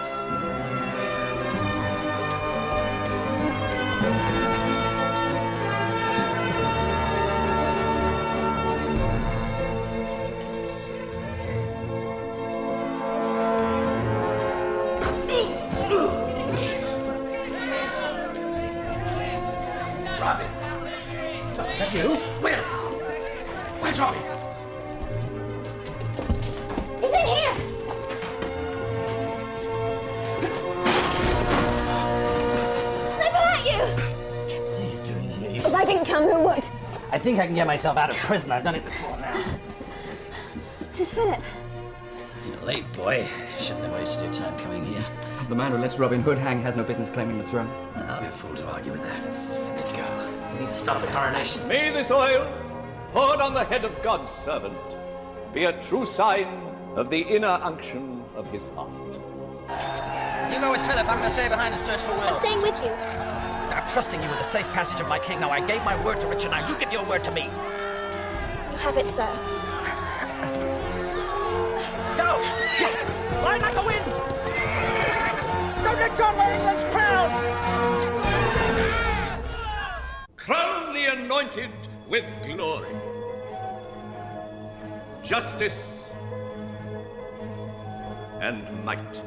[SPEAKER 9] Robin. Is that you? Where? Where's Robin?
[SPEAKER 6] He's in here! They fell at you!
[SPEAKER 9] What are you doing here?
[SPEAKER 6] If I didn't come, who would?
[SPEAKER 9] I think I can get myself out of prison. I've done it before now.
[SPEAKER 6] This is Philip.
[SPEAKER 5] You're late, boy. Shouldn't have wasted your time coming here.
[SPEAKER 13] The man who lets Robin Hood hang has no business claiming the throne.
[SPEAKER 5] I'll be a fool to argue with that.
[SPEAKER 9] Let's go. We need to stop the coronation.
[SPEAKER 12] May this oil, poured on the head of God's servant, be a true sign of the inner unction of his heart.
[SPEAKER 13] You go with Philip. I'm going to stay behind and search for Will.
[SPEAKER 6] I'm staying with you.
[SPEAKER 13] I'm trusting you with the safe passage of my king. Now, I gave my word to Richard. Now, you give your word to me.
[SPEAKER 6] You have it, sir.
[SPEAKER 9] Go! Fly like the wind! Don't let John wear England's crown!
[SPEAKER 12] Crown the anointed with glory, justice, and might.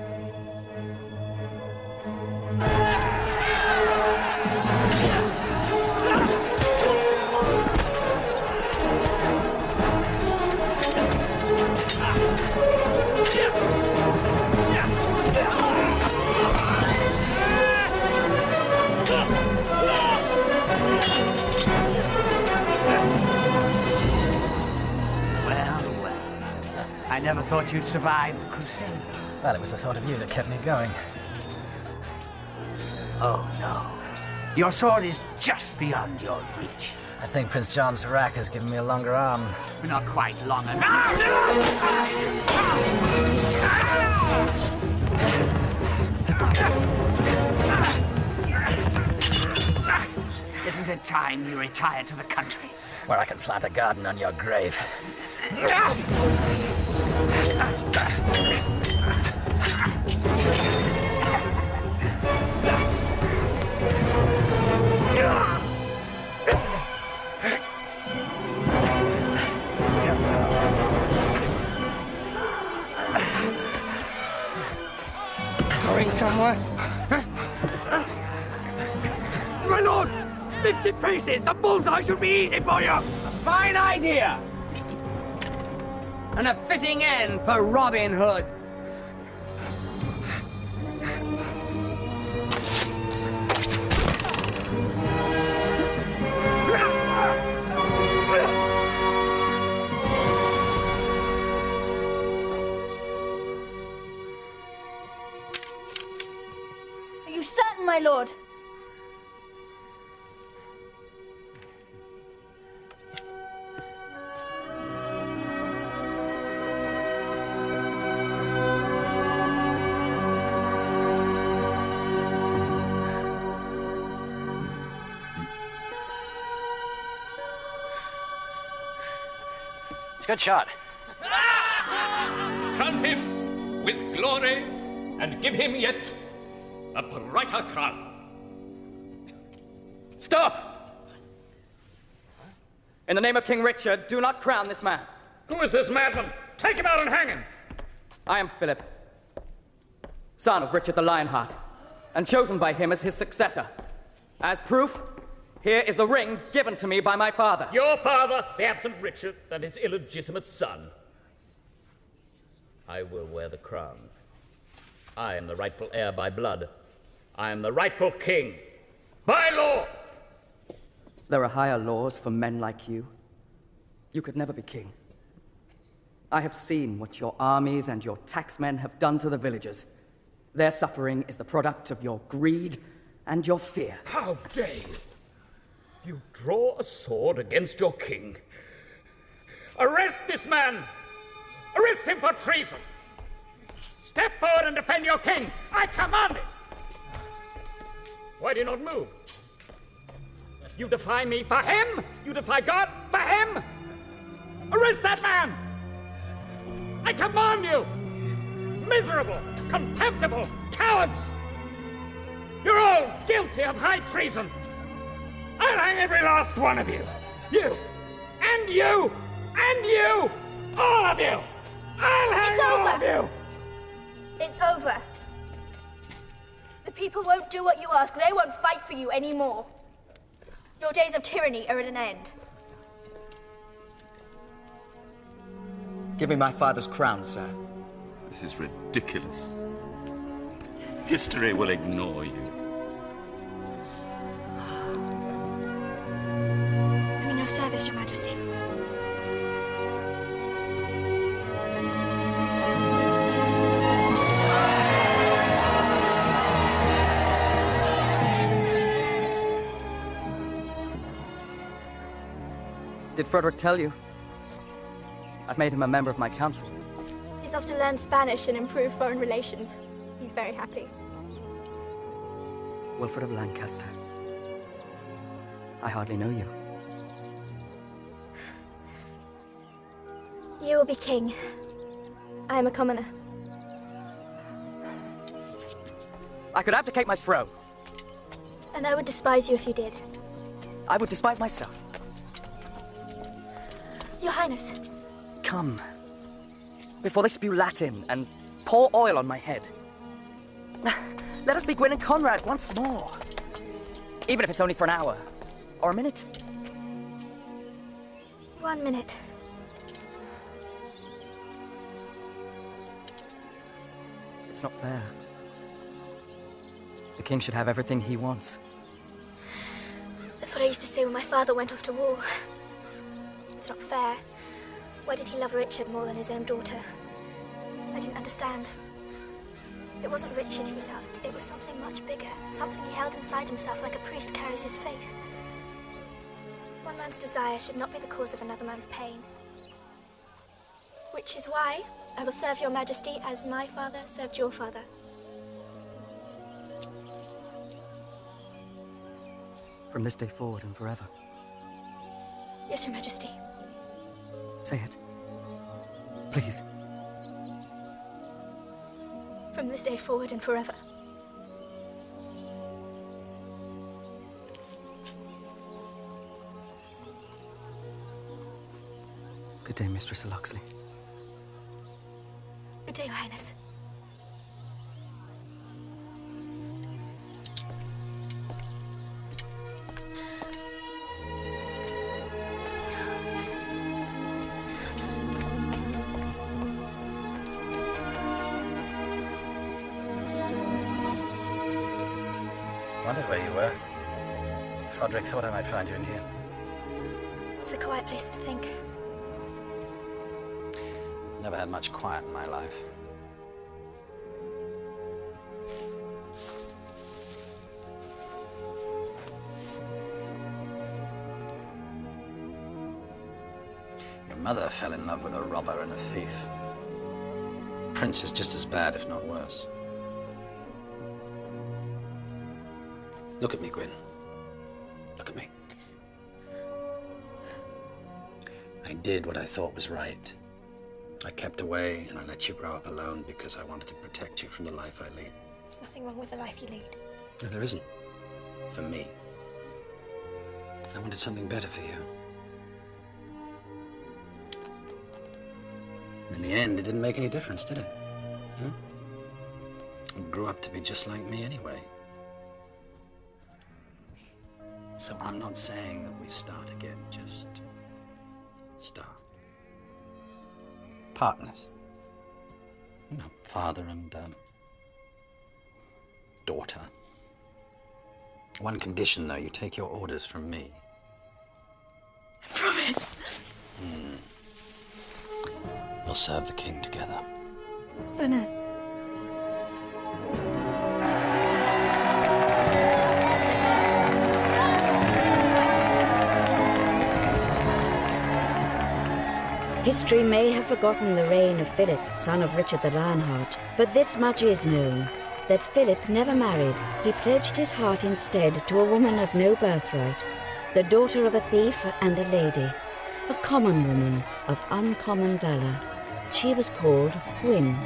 [SPEAKER 9] I never thought you'd survive the crusade.
[SPEAKER 13] Well, it was the thought of you that kept me going.
[SPEAKER 9] Oh, no. Your sword is just beyond your reach. I think Prince John's rack has given me a longer arm.
[SPEAKER 12] Not quite long enough. Isn't it time you retired to the country?
[SPEAKER 9] Where I can plant a garden on your grave.
[SPEAKER 20] Going somewhere?
[SPEAKER 12] My lord! 50 pieces! A bullseye should be easy for you!
[SPEAKER 3] A fine idea! And a fitting end for Robin Hood.
[SPEAKER 6] Are you certain, my lord?
[SPEAKER 9] It's a good shot.
[SPEAKER 11] Crown him with glory and give him yet a brighter crown.
[SPEAKER 17] Stop! In the name of King Richard, do not crown this man.
[SPEAKER 12] Who is this madman? Take him out and hang him!
[SPEAKER 17] I am Philip, son of Richard the Lionheart, and chosen by him as his successor. As proof, here is the ring given to me by my father.
[SPEAKER 12] Your father, the absent Richard, and his illegitimate son. I will wear the crown. I am the rightful heir by blood. I am the rightful king, by law.
[SPEAKER 17] There are higher laws for men like you. You could never be king. I have seen what your armies and your taxmen have done to the villagers. Their suffering is the product of your greed and your fear.
[SPEAKER 12] How dare you? You draw a sword against your king. Arrest this man! Arrest him for treason! Step forward and defend your king! I command it! Why do you not move? You defy me for him? You defy God for him? Arrest that man! I command you! Miserable, contemptible cowards! You're all guilty of high treason! I'll hang every last one of you! You! And you! And you! All of you! I'll hang all of you!
[SPEAKER 6] It's over. The people won't do what you ask. They won't fight for you anymore. Your days of tyranny are at an end.
[SPEAKER 17] Give me my father's crown, sir.
[SPEAKER 11] This is ridiculous. History will ignore you.
[SPEAKER 6] I'm in your service, Your Majesty.
[SPEAKER 17] Did Frederick tell you? I've made him a member of my council.
[SPEAKER 6] He's off to learn Spanish and improve foreign relations. He's very happy.
[SPEAKER 17] Wilfred of Lancaster. I hardly know you.
[SPEAKER 6] You will be king. I am a commoner.
[SPEAKER 17] I could abdicate my throne.
[SPEAKER 6] And I would despise you if you did.
[SPEAKER 17] I would despise myself.
[SPEAKER 6] Your Highness.
[SPEAKER 17] Come. Before they spew Latin and pour oil on my head. Let us be Gwyn and Conrad once more. Even if it's only for an hour. Or a minute.
[SPEAKER 6] 1 minute.
[SPEAKER 17] It's not fair. The king should have everything he wants.
[SPEAKER 6] That's what I used to say when my father went off to war. It's not fair. Why does he love Richard more than his own daughter? I didn't understand. It wasn't Richard he loved. It was something much bigger. Something he held inside himself like a priest carries his faith. One man's desire should not be the cause of another man's pain. Which is why I will serve your majesty as my father served your father.
[SPEAKER 17] From this day forward and forever.
[SPEAKER 6] Yes, your majesty.
[SPEAKER 17] Say it. Please.
[SPEAKER 6] From this day forward and forever.
[SPEAKER 17] Good day, Mistress Loxley.
[SPEAKER 6] Good day, Your Highness.
[SPEAKER 9] Wondered where you were. Froderick thought I might find you in here.
[SPEAKER 6] It's a quiet place to think.
[SPEAKER 9] Never had much quiet in my life. Your mother fell in love with a robber and a thief. Prince is just as bad, if not worse. Look at me, Gwyn. Look at me. I did what I thought was right. I kept away and I let you grow up alone because I wanted to protect you from the life I lead.
[SPEAKER 6] There's nothing wrong with the life you lead.
[SPEAKER 9] No, there isn't. For me. I wanted something better for you. In the end, it didn't make any difference, did it? You grew up to be just like me anyway. So I'm not saying that we start again, just start. Partners. You know, father and daughter. One condition, though, you take your orders from me.
[SPEAKER 6] I promise.
[SPEAKER 9] We'll serve the king together.
[SPEAKER 6] Oh, no.
[SPEAKER 15] History may have forgotten the reign of Philip, son of Richard the Lionheart, but this much is known, that Philip never married. He pledged his heart instead to a woman of no birthright, the daughter of a thief and a lady, a common woman of uncommon valor. She was called Gwyn.